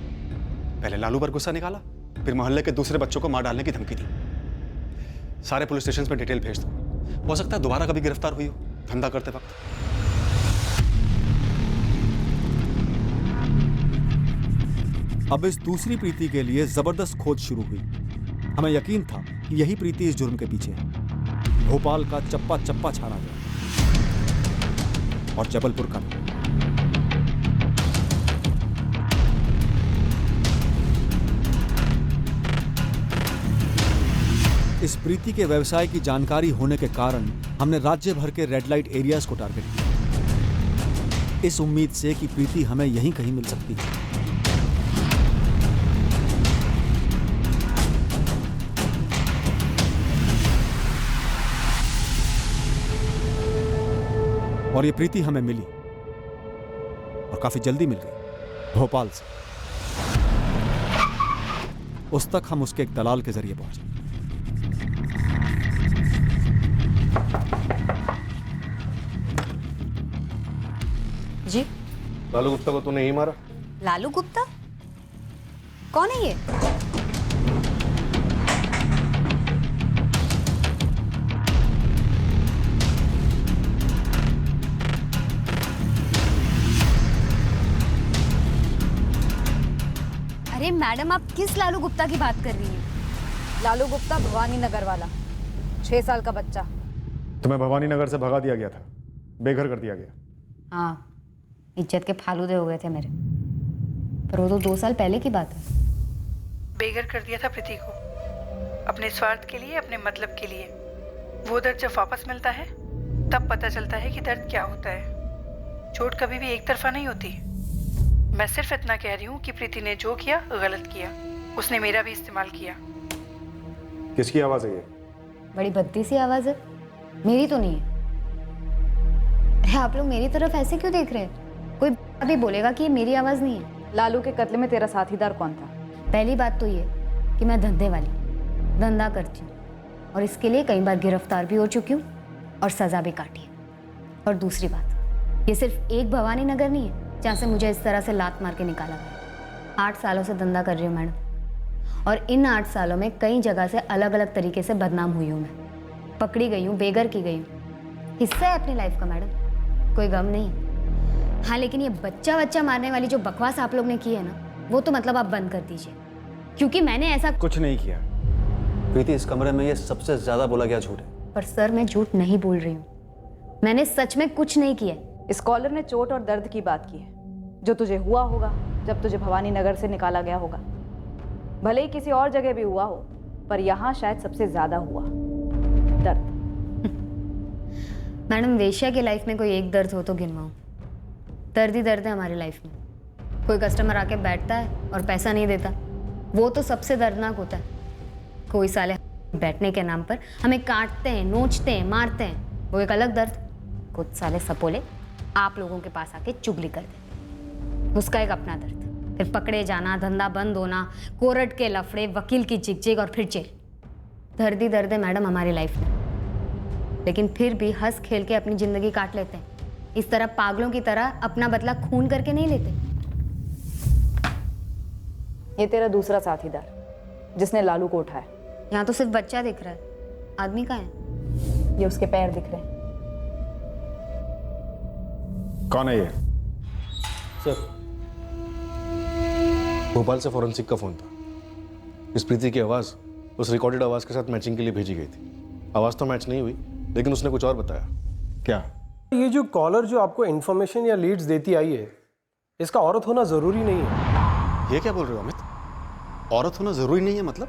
Speaker 3: पहले लालू पर गुस्सा निकाला, फिर मोहल्ले के दूसरे बच्चों को मार डालने की धमकी दी। सारे पुलिस स्टेशन में डिटेल भेज दो, हो सकता है दोबारा कभी गिरफ्तार हुई हो धंधा करते वक्त।
Speaker 12: अब इस दूसरी प्रीति के लिए जबरदस्त खोज शुरू हुई। हमें यकीन था कि यही प्रीति इस जुर्म के पीछे है। भोपाल का चप्पा चप्पा छाना गया और जबलपुर का। इस प्रीति के व्यवसाय की जानकारी होने के कारण हमने राज्य भर के रेड लाइट एरियाज को टारगेट किया, इस उम्मीद से कि प्रीति हमें यहीं कहीं मिल सकती है। और ये प्रीति हमें मिली और काफी जल्दी मिल गई, भोपाल से। उस तक हम उसके एक दलाल के जरिए पहुंचे।
Speaker 19: जी
Speaker 7: लालू गुप्ता को तूने ही मारा?
Speaker 19: लालू गुप्ता कौन है ये? अरे मैडम, आप किस लालू गुप्ता की बात कर रही हैं?
Speaker 8: लालू गुप्ता भवानी नगर वाला, 6 साल का बच्चा।
Speaker 3: तुम्हें भवानी नगर से भगा दिया गया था, बेघर कर दिया गया।
Speaker 19: हाँ, इज्जत के फालूदे हो गए थे मेरे, पर वो तो 2 साल पहले की बात है।
Speaker 5: बेघर कर दिया था प्रीति को, अपने स्वार्थ के लिए, अपने मतलब के लिए। वो दर्द जब वापस मिलता है तब पता चलता है कि दर्द क्या होता है। चोट कभी भी एक तरफा नहीं होती। मैं सिर्फ इतना कह रही हूँ कि प्रीति ने जो किया गलत किया। उसने मेरा भी इस्तेमाल किया।
Speaker 11: किसकी आवाज है ये?
Speaker 22: बड़ी भद्दी सी आवाज है, मेरी तो नहीं है। अरे आप लोग मेरी तरफ ऐसे क्यों देख रहे हैं? कोई अभी बोलेगा कि ये मेरी आवाज नहीं है।
Speaker 8: लालू के कत्ल में तेरा साथीदार कौन था?
Speaker 22: पहली बात तो ये कि मैं धंधे वाली धंधा करती हूँ और इसके लिए कई बार गिरफ्तार भी हो चुकी हूँ और सजा भी काटी है। और दूसरी बात, ये सिर्फ एक भवानी नगर नहीं है जहाँ से मुझे इस तरह से लात मार के निकाला गया। 8 सालों से धंधा कर रही हूँ मैडम, और इन 8 सालों में कई जगह से अलग अलग तरीके से बदनाम हुई हूँ मैं। पकड़ी गई हूँ, बेघर की गई हूँ। हिस्सा है अपनी लाइफ का मैडम, कोई गम नहीं। हाँ, लेकिन ये बच्चा मारने वाली जो बकवास आप लोग ने की है ना, वो तो मतलब आप बंद कर दीजिए, क्योंकि मैंने ऐसा
Speaker 12: कुछ नहीं किया। प्रीति, इस कमरे में ये सबसे ज्यादा बोला गया झूठ है।
Speaker 22: पर सर, मैं झूठ नहीं बोल रही हूँ, मैंने सच में कुछ नहीं किया।
Speaker 8: स्कॉलर ने चोट और दर्द की बात की है, जो तुझे हुआ होगा जब तुझे भवानी नगर से निकाला गया होगा। भले ही किसी और जगह भी हुआ हो, पर यहाँ शायद सबसे ज्यादा हुआ दर्द।
Speaker 22: मैडम, वेश्या की लाइफ में कोई एक दर्द हो तो गिनवाऊं। दर्द ही दर्द है हमारी लाइफ में। कोई कस्टमर आके बैठता है और पैसा नहीं देता, वो तो सबसे दर्दनाक होता है। कोई साले बैठने के नाम पर हमें काटते हैं, नोचते हैं, मारते हैं, वो एक अलग दर्द। कुछ साले सपोले आप लोगों के पास आके चुगली कर देते, उसका एक अपना दर्द। फिर पकड़े जाना, धंधा बंद होना, कोर्ट के लफड़े, वकील की झिकझिक और फिर जेल। दर्द ही दर्द है मैडम हमारी लाइफ में। लेकिन फिर भी हंस खेल के अपनी जिंदगी काट लेते हैं। इस तरह पागलों की तरह अपना बदला खून करके नहीं लेते।
Speaker 8: ये तेरा दूसरा साथीदार जिसने लालू को उठाया।
Speaker 22: यहाँ तो सिर्फ बच्चा दिख रहा है, आदमी कहाँ है?
Speaker 8: ये उसके पैर दिख रहे हैं।
Speaker 11: कौन है ये?
Speaker 7: सर, भोपाल से फॉरेंसिक का फोन था। इस प्रीति की आवाज़ उस रिकॉर्डेड आवाज़ के साथ मैचिंग के लिए भेजी गई थी। आवाज़ तो मैच नहीं हुई, लेकिन उसने कुछ और बताया।
Speaker 11: क्या?
Speaker 23: ये जो कॉलर जो आपको इन्फॉर्मेशन या लीड्स देती आई है, इसका औरत होना ज़रूरी नहीं है।
Speaker 3: ये क्या बोल रहे हो अमित? औरत होना ज़रूरी नहीं है मतलब?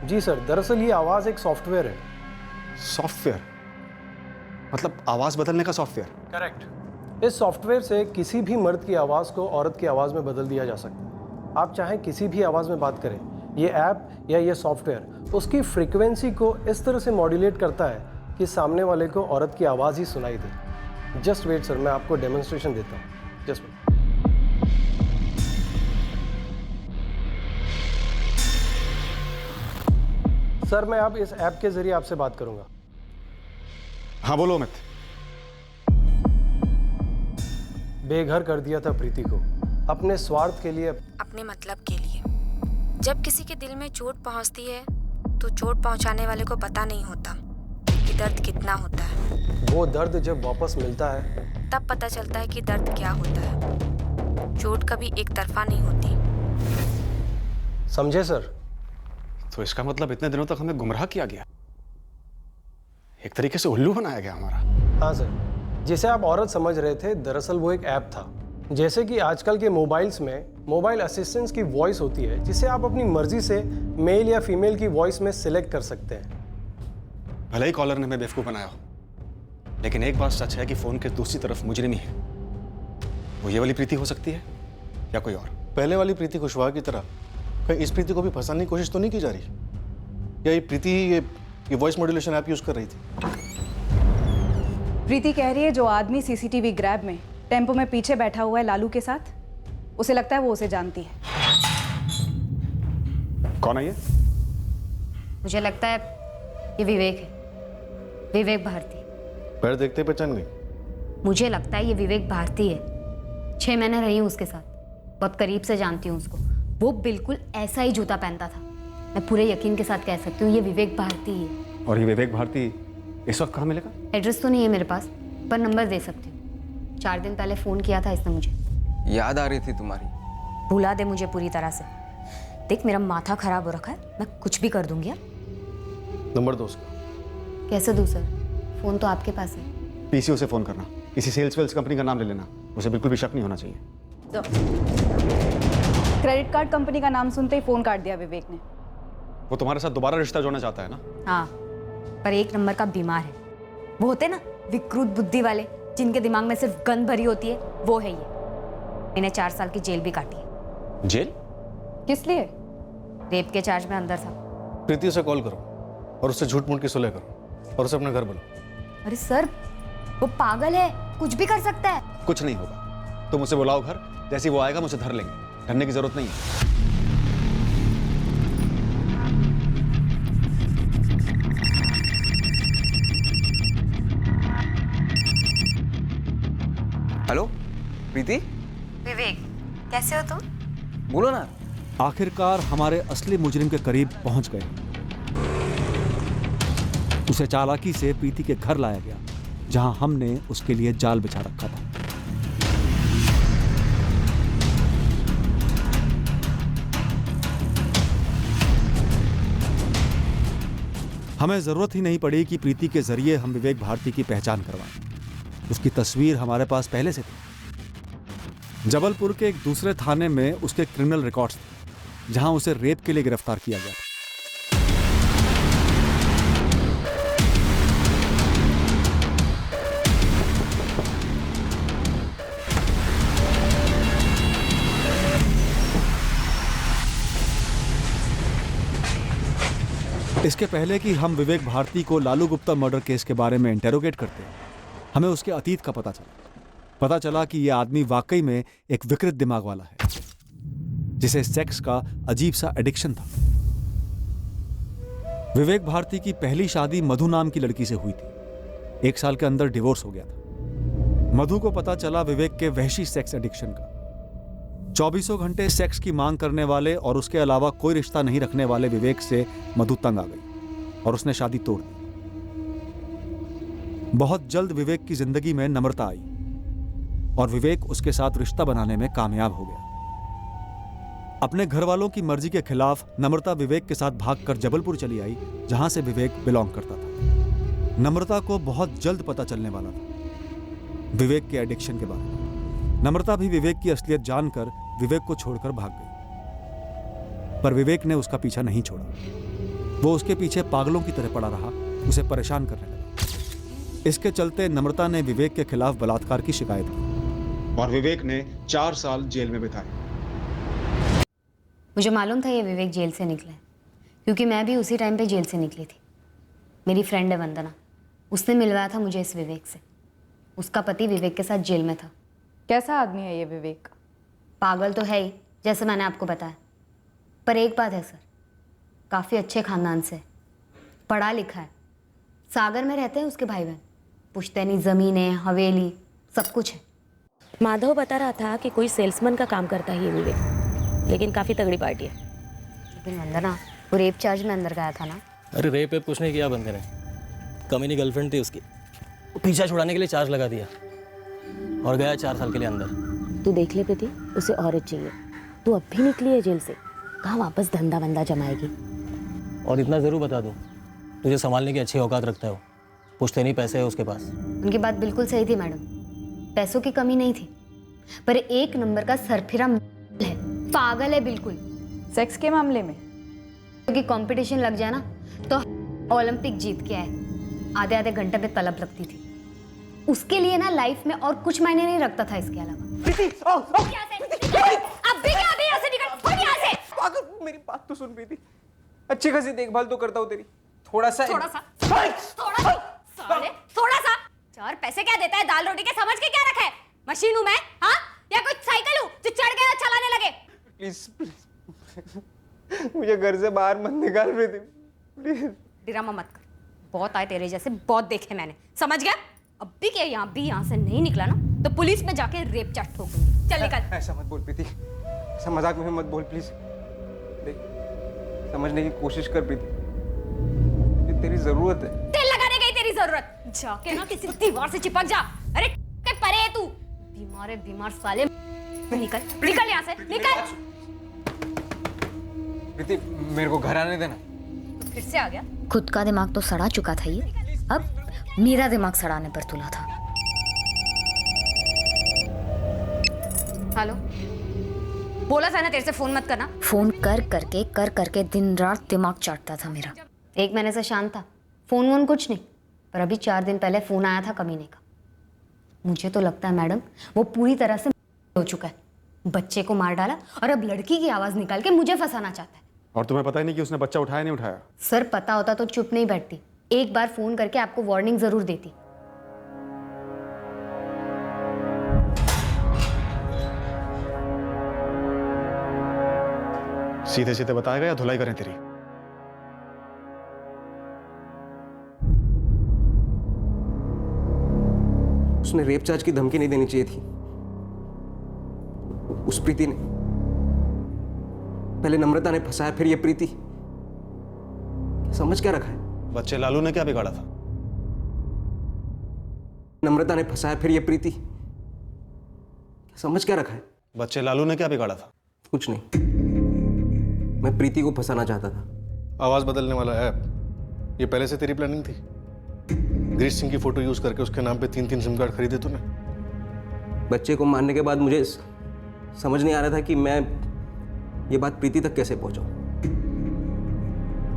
Speaker 23: जी सर, दरअसल ये आवाज़ एक सॉफ्टवेयर है।
Speaker 3: सॉफ्टवेयर? मतलब आवाज़ बदलने का सॉफ्टवेयर?
Speaker 23: करेक्ट। इस सॉफ्टवेयर से किसी भी मर्द की आवाज़ को औरत की आवाज़ में बदल दिया जा सकता है। आप चाहें किसी भी आवाज़ में बात करें, ये ऐप या ये सॉफ्टवेयर उसकी फ्रीक्वेंसी को इस तरह से मॉड्यूलेट करता है कि सामने वाले को औरत की आवाज़ ही सुनाई दे। जस्ट वेट सर, मैं आपको डेमोन्स्ट्रेशन देता हूँ। Just wait. सर, मैं अब इस ऐप के जरिए आपसे बात करूंगा।
Speaker 3: हाँ बोलो अमित।
Speaker 23: बेघर कर दिया था प्रीति को अपने स्वार्थ के लिए,
Speaker 24: अपने मतलब के लिए। जब किसी के दिल में चोट पहुंचती है तो चोट पहुंचाने वाले को पता नहीं होता कि दर्द कितना होता है।
Speaker 23: वो दर्द जब वापस मिलता है
Speaker 24: तब पता चलता है कि दर्द क्या होता है। चोट कभी एक तरफा नहीं होती।
Speaker 23: समझे सर?
Speaker 3: तो इसका मतलब इतने दिनों तक हमें गुमराह किया गया, एक तरीके से उल्लू बनाया गया हमारा।
Speaker 23: हाँ सर, जिसे आप औरत समझ रहे थे, दरअसल वो एक ऐप था। जैसे कि आजकल के मोबाइल्स में मोबाइल असिस्टेंट्स की वॉइस होती है, जिसे आप अपनी मर्जी से मेल या फीमेल की वॉइस में सिलेक्ट कर सकते हैं।
Speaker 3: भले ही कॉलर ने हमें बेवकूफ़ बनाया हो, लेकिन एक बात सच है कि फोन के दूसरी तरफ मुजरिम ही है। वो ये वाली प्रीति हो सकती है या कोई और।
Speaker 7: पहले वाली प्रीति कुशवाहा की तरह कहीं इस प्रीति को भी फंसाने की कोशिश तो नहीं की जा रही? या ये प्रीति ये वॉइस मॉड्यूलेशन ऐप यूज कर रही थी?
Speaker 8: प्रीति कह रही है जो आदमी सीसीटीवी ग्रैब में टेम्पो में पीछे बैठा हुआ है लालू के साथ, उसे लगता है वो उसे जानती है।
Speaker 11: कौन है ये?
Speaker 22: मुझे लगता है ये विवेक है, विवेक भारती।
Speaker 7: पैर देखते पहचान गई?
Speaker 22: मुझे लगता है ये विवेक भारती है। 6 महीने रही हूँ उसके साथ, बहुत करीब से जानती हूँ उसको। वो बिल्कुल ऐसा ही जूता पहनता था। मैं पूरे यकीन के साथ कह सकती हूँ ये विवेक भारती है।
Speaker 3: और ये विवेक भारती इस वक्त कहाँ मिलेगा?
Speaker 22: एड्रेस तो नहीं है मेरे पास, पर नंबर दे सकती हूँ। 4 दिन पहले फ़ोन किया था इसने मुझे।
Speaker 25: याद आ रही थी तुम्हारी?
Speaker 22: भुला दे मुझे पूरी तरह से। देख, मेरा माथा खराब हो रखा है, मैं कुछ भी कर दूंगी।
Speaker 7: नंबर दो उसका।
Speaker 22: कैसे दूँ सर? फ़ोन तो आपके पास है।
Speaker 3: पीसीओ से फ़ोन करना, किसी सेल्स वेल्स कंपनी का नाम ले लेना, उसे बिल्कुल भी शक नहीं होना चाहिए।
Speaker 8: तो क्रेडिट कार्ड कंपनी का नाम सुनते ही फोन काट दिया विवेक ने।
Speaker 3: वो तुम्हारे साथ दोबारा रिश्ता जोड़ना चाहता है ना?
Speaker 22: हाँ, पर एक नंबर का बीमार है। वो होते ना विकृत बुद्धि वाले, जिनके दिमाग में सिर्फ गंद भरी होती है वो है ये। इन्हें 4 साल की जेल भी काटी है।
Speaker 3: जेल?
Speaker 22: किस लिए? रेप के चार्ज में अंदर था।
Speaker 7: प्रीति उसे कॉल करो और उससे झूठ मूठ की सुलह करो और उसे अपने घर बुलाओ।
Speaker 22: अरे सर, वो पागल है, कुछ भी कर सकता है।
Speaker 3: कुछ नहीं होगा, तुम उसे बुलाओ घर, जैसे वो आएगा मुझे धर लेंगे, डरने की जरूरत नहीं है।
Speaker 25: हेलो प्रीति।
Speaker 22: विवेक, कैसे हो तुम?
Speaker 25: बोलो ना।
Speaker 12: आखिरकार हमारे असली मुजरिम के करीब पहुंच गए। उसे चालाकी से प्रीति के घर लाया गया, जहां हमने उसके लिए जाल बिछा रखा था। हमें जरूरत ही नहीं पड़ी कि प्रीति के जरिए हम विवेक भारती की पहचान करवाएं। उसकी तस्वीर हमारे पास पहले से थी। जबलपुर के एक दूसरे थाने में उसके क्रिमिनल रिकॉर्ड्स थे, जहां उसे रेप के लिए गिरफ्तार किया गया था। इसके पहले कि हम विवेक भारती को लालू गुप्ता मर्डर केस के बारे में इंटेरोगेट करते, हमें उसके अतीत का पता चला कि यह आदमी वाकई में एक विकृत दिमाग वाला है, जिसे सेक्स का अजीब सा एडिक्शन था। विवेक भारती की पहली शादी मधु नाम की लड़की से हुई थी। 1 साल के अंदर डिवोर्स हो गया था। मधु को पता चला विवेक के वहशी सेक्स एडिक्शन का। 24 घंटे सेक्स की मांग करने वाले और उसके अलावा कोई रिश्ता नहीं रखने वाले विवेक से मधु तंग आ गई और उसने शादी तोड़ दी। बहुत जल्द विवेक की जिंदगी में नम्रता आई और विवेक उसके साथ रिश्ता बनाने में कामयाब हो गया। अपने घर वालों की मर्जी के खिलाफ नम्रता विवेक के साथ भागकर जबलपुर चली आई, जहां से विवेक बिलोंग करता था। नम्रता को बहुत जल्द पता चलने वाला था विवेक के एडिक्शन के बारे में। नम्रता भी विवेक की असलियत जानकर विवेक को छोड़कर भाग गई, पर विवेक ने उसका पीछा नहीं छोड़ा। वो उसके पीछे पागलों की तरह पड़ा रहा, उसे परेशान करने लगा। इसके चलते नम्रता ने विवेक के खिलाफ बलात्कार की शिकायत की
Speaker 3: और विवेक ने 4 साल जेल में बिताए।
Speaker 22: मुझे मालूम था ये विवेक जेल से निकला है, क्योंकि मैं भी उसी टाइम पे जेल से निकली थी। मेरी फ्रेंड है वंदना, उसने मिलवाया था मुझे इस विवेक से। उसका पति विवेक के साथ जेल में था।
Speaker 8: कैसा आदमी है ये विवेक?
Speaker 22: पागल तो है ही, जैसे मैंने आपको बताया, पर एक बात है सर, काफ़ी अच्छे खानदान से, पढ़ा लिखा है। सागर में रहते हैं उसके भाई बहन, पुश्तैनी ज़मीनें, हवेली, सब कुछ है।
Speaker 17: माधव बता रहा था कि कोई सेल्समैन का काम करता है ये विवेक, लेकिन काफ़ी तगड़ी पार्टी है।
Speaker 22: लेकिन वंदना, वो रेप चार्ज में अंदर गया था ना?
Speaker 2: अरे रेप वेप कुछ नहीं किया बंदे ने, कमीनी गर्लफ्रेंड थी उसकी, पीछा छुड़ाने के लिए चार्ज लगा दिया और गया 4 साल के लिए अंदर।
Speaker 17: तू देख ले प्रीति, उसे औरत चाहिए। तू अब भी निकली है जेल से, कहाँ वापस धंधा वंदा जमाएगी।
Speaker 2: और इतना ज़रूर बता दूँ, तुझे संभालने की अच्छी औकात रखता है वो, पुश्तैनी पैसे है उसके पास।
Speaker 22: उनकी बात बिल्कुल सही थी मैडम, पैसों की कमी नहीं थी, पर एक नंबर का सरफिरा है, पागल है बिल्कुल।
Speaker 8: सेक्स के मामले में
Speaker 22: क्योंकि कंपटीशन लग जाए ना तो ओलंपिक जीत के आए, आधे आधे घंटे पे तलब लगती थी। उसके लिए ना लाइफ में और कुछ मायने नहीं रखता था इसके अलावा। अब भी क्या यहाँ से निकल, फट यहाँ से।
Speaker 4: पागल, मेरी बात तो सुन प्रीति, अच्छी खासी देखभाल तो करता हूँ तेरी, थोड़ा सा
Speaker 22: थोड़ा सा 4 पैसे क्या देता है दाल रोटी के, समझ के क्या रखा है? मशीन हूँ मैं, हाँ, या कोई साइकिल हूँ जो चढ़ के चलाने लगे?
Speaker 4: प्लीज मुझे घर से बाहर मत निकाल प्रीति, प्लीज।
Speaker 22: ड्रामा मत कर, बहुत आए तेरे जैसे, बहुत देखे मैंने, समझ गया? अब भी क्या यहाँ से नहीं निकला ना तो पुलिस में जाके रेप चार्ज ठोक दूंगी। चल निकल।
Speaker 4: ऐसा मत बोल प्रीति, ऐसा मजाक में मत बोल प्लीज। देख, समझने की कोशिश कर प्रीति, ये तेरी जरूरत है।
Speaker 22: तेल लगाने गई तेरी जरूरत, जाके ना किसी दीवार से चिपक जा। अरे परे है तू, बीमार साले। निकल यहाँ से, निकल।
Speaker 4: प्रीति, मेरे को घर आने देना।
Speaker 22: तो फिर से आ गया? खुद का दिमाग तो सड़ा चुका था ये, अब मेरा दिमाग सड़ाने पर तुला था। हेलो, बोला था ना तेरे से फोन मत करना। फोन कर करके दिन रात दिमाग चाटता था मेरा। 1 महीने से शांत था, फोन वोन कुछ नहीं, पर अभी 4 दिन पहले फोन आया था कमीने का। मुझे तो लगता है मैडम वो पूरी तरह से हो चुका है। बच्चे को मार डाला और अब लड़की की आवाज निकाल के मुझे फंसाना चाहता है।
Speaker 11: और तुम्हें पता ही नहीं कि उसने बच्चा उठाया नहीं उठाया?
Speaker 22: सर पता होता तो चुप नहीं बैठती, एक बार फोन करके आपको वार्निंग जरूर देती।
Speaker 11: सीधे सीधे बताएगा या धुलाई करें तेरी?
Speaker 4: उसने रेप चार्ज की धमकी नहीं देनी चाहिए थी। उस प्रीति ने, पहले नम्रता ने फंसाया, फिर ये प्रीति। समझ क्या रखा है?
Speaker 11: बच्चे लालू ने क्या बिगाड़ा था?
Speaker 4: नम्रता ने फंसाया, फिर ये प्रीति। समझ क्या रखा है?
Speaker 11: बच्चे लालू ने क्या बिगाड़ा था?
Speaker 4: कुछ नहीं, मैं प्रीति को फंसाना चाहता था।
Speaker 7: आवाज बदलने वाला ऐप, ये पहले से तेरी प्लानिंग थी? गिरीश सिंह की फोटो यूज करके उसके नाम पे 3-3 सिम कार्ड खरीदे तूने?
Speaker 4: बच्चे को मारने के बाद मुझे समझ नहीं आ रहा था कि मैं ये बात प्रीति तक कैसे पहुंचाऊं।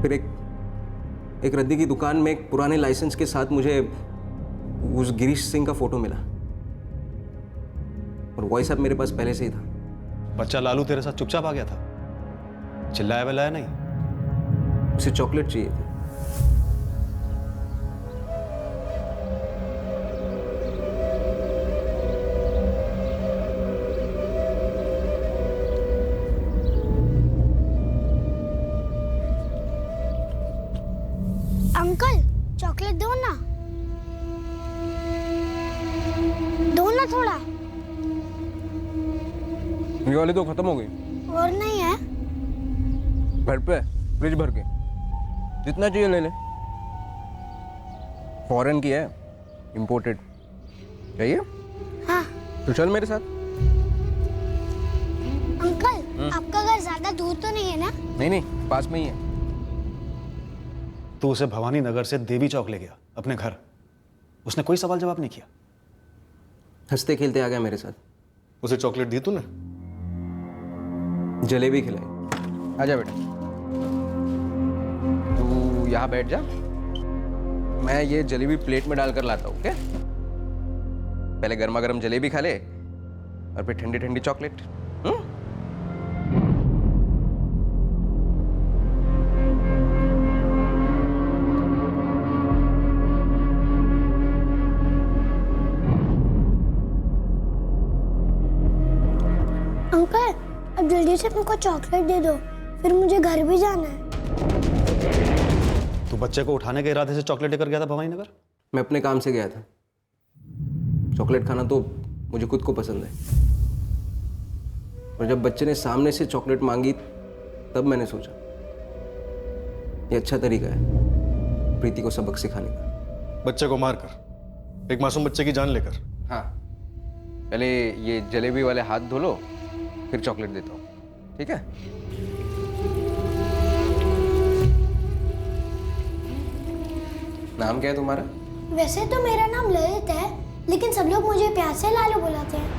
Speaker 4: फिर एक रद्दी की दुकान में एक पुराने लाइसेंस के साथ मुझे उस गिरीश सिंह का फोटो मिला, और वॉइस ऐप मेरे पास पहले से ही था।
Speaker 11: बच्चा लालू तेरे साथ चुपचाप आ गया था, चिल्लाया विल्लाया नहीं?
Speaker 4: उसे चॉकलेट चाहिए थी।
Speaker 10: अंकल चॉकलेट दो ना, दो ना थोड़ा।
Speaker 4: ये वाली तो खत्म हो गई।
Speaker 10: और नहीं है?
Speaker 4: घर पे फ्रिज भर के, जितना चाहिए ले ले। फॉरेन की है, इंपोर्टेड। चाहिए?
Speaker 10: हाँ।
Speaker 4: तो चल मेरे साथ।
Speaker 10: अंकल आपका घर ज्यादा दूर तो नहीं है ना?
Speaker 4: नहीं नहीं, पास में ही है।
Speaker 11: तू उसे भवानी नगर से देवी चौक ले गया अपने घर, उसने कोई सवाल जवाब नहीं किया,
Speaker 4: हंसते खेलते आ गया मेरे साथ।
Speaker 7: उसे चॉकलेट दी तूने?
Speaker 4: जलेबी खिलाई। आजा बेटा, तू यहाँ बैठ जा, मैं ये जलेबी प्लेट में डालकर लाता हूँ। क्या? पहले गर्मा गर्म जलेबी खा ले और फिर ठंडी ठंडी चॉकलेट।
Speaker 10: अंकल अब जल्दी से मुझको चॉकलेट दे दो, फिर मुझे घर भी जाना है।
Speaker 11: तू बच्चे को उठाने के इरादे से चॉकलेट लेकर गया था भवानी नगर?
Speaker 4: मैं अपने काम से गया था। चॉकलेट खाना तो मुझे खुद को पसंद है, और जब बच्चे ने सामने से चॉकलेट मांगी तब मैंने सोचा ये अच्छा तरीका है प्रीति को सबक सिखाने का।
Speaker 7: बच्चे को मारकर, एक मासूम बच्चे की जान लेकर।
Speaker 4: हाँ, पहले ये जलेबी वाले हाथ धो लो, फिर चॉकलेट देता हूँ, ठीक है? नाम क्या है तुम्हारा?
Speaker 10: वैसे तो मेरा नाम ललित है, लेकिन सब लोग मुझे प्यार से लालू बुलाते हैं।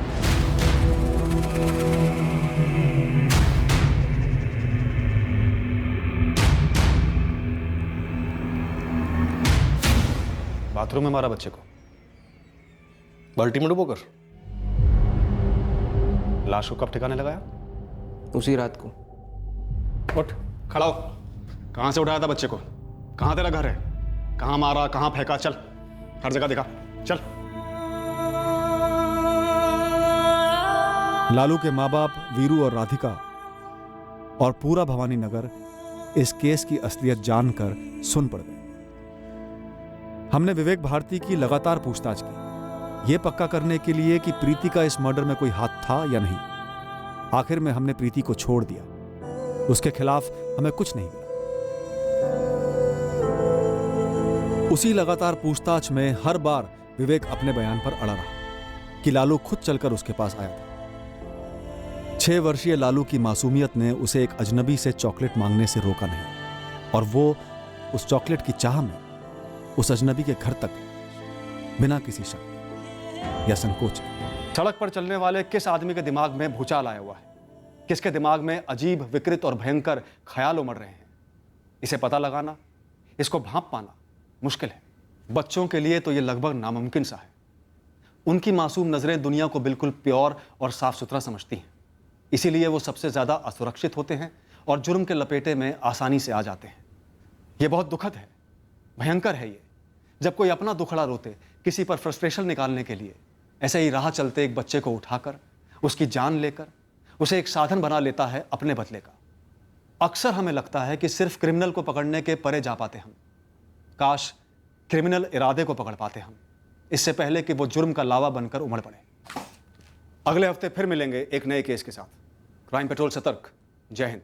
Speaker 11: बाथरूम में मारा बच्चे को?
Speaker 7: बाल्टी में डुबोकर?
Speaker 11: लाश को कब ठिकाने लगाया?
Speaker 4: उसी रात को।
Speaker 11: उठ, खड़ा हो। कहां से उठाया था बच्चे को? कहां तेरा घर है? कहां मारा, कहां फेंका? चल, हर जगह दिखा, चल।
Speaker 12: लालू के माँ बाप वीरू और राधिका और पूरा भवानी नगर इस केस की असलियत जानकर सुन पड़ गए। हमने विवेक भारती की लगातार पूछताछ की, यह पक्का करने के लिए कि प्रीति का इस मर्डर में कोई हाथ था या नहीं। आखिर में हमने प्रीति को छोड़ दिया, उसके खिलाफ हमें कुछ नहीं मिला। उसी लगातार पूछताछ में हर बार विवेक अपने बयान पर अड़ा रहा कि लालू खुद चलकर उसके पास आया था। 6 वर्षीय लालू की मासूमियत ने उसे एक अजनबी से चॉकलेट मांगने से रोका नहीं, और वो उस चॉकलेट की चाह में उस अजनबी के घर तक बिना किसी शक या संकोच।
Speaker 11: सड़क पर चलने वाले किस आदमी के दिमाग में भूचाल आया हुआ है, किसके दिमाग में अजीब, विकृत और भयंकर ख्याल उमड़ रहे हैं, इसे पता लगाना, इसको भांप पाना मुश्किल है। बच्चों के लिए तो यह लगभग नामुमकिन सा है। उनकी मासूम नज़रें दुनिया को बिल्कुल प्योर और साफ सुथरा समझती हैं। इसीलिए वो सबसे ज़्यादा असुरक्षित होते हैं और जुर्म के लपेटे में आसानी से आ जाते हैं। ये बहुत दुखद है, भयंकर है ये, जब कोई अपना दुखड़ा रोते किसी पर फ्रस्ट्रेशन निकालने के लिए ऐसे ही राह चलते एक बच्चे को उठाकर उसकी जान लेकर उसे एक साधन बना लेता है अपने बदले का। अक्सर हमें लगता है कि सिर्फ क्रिमिनल को पकड़ने के परे जा पाते हम। काश क्रिमिनल इरादे को पकड़ पाते हम, इससे पहले कि वो जुर्म का लावा बनकर उमड़ पड़े। अगले हफ्ते फिर मिलेंगे एक नए केस के साथ। क्राइम पेट्रोल सतर्क। जय हिंद।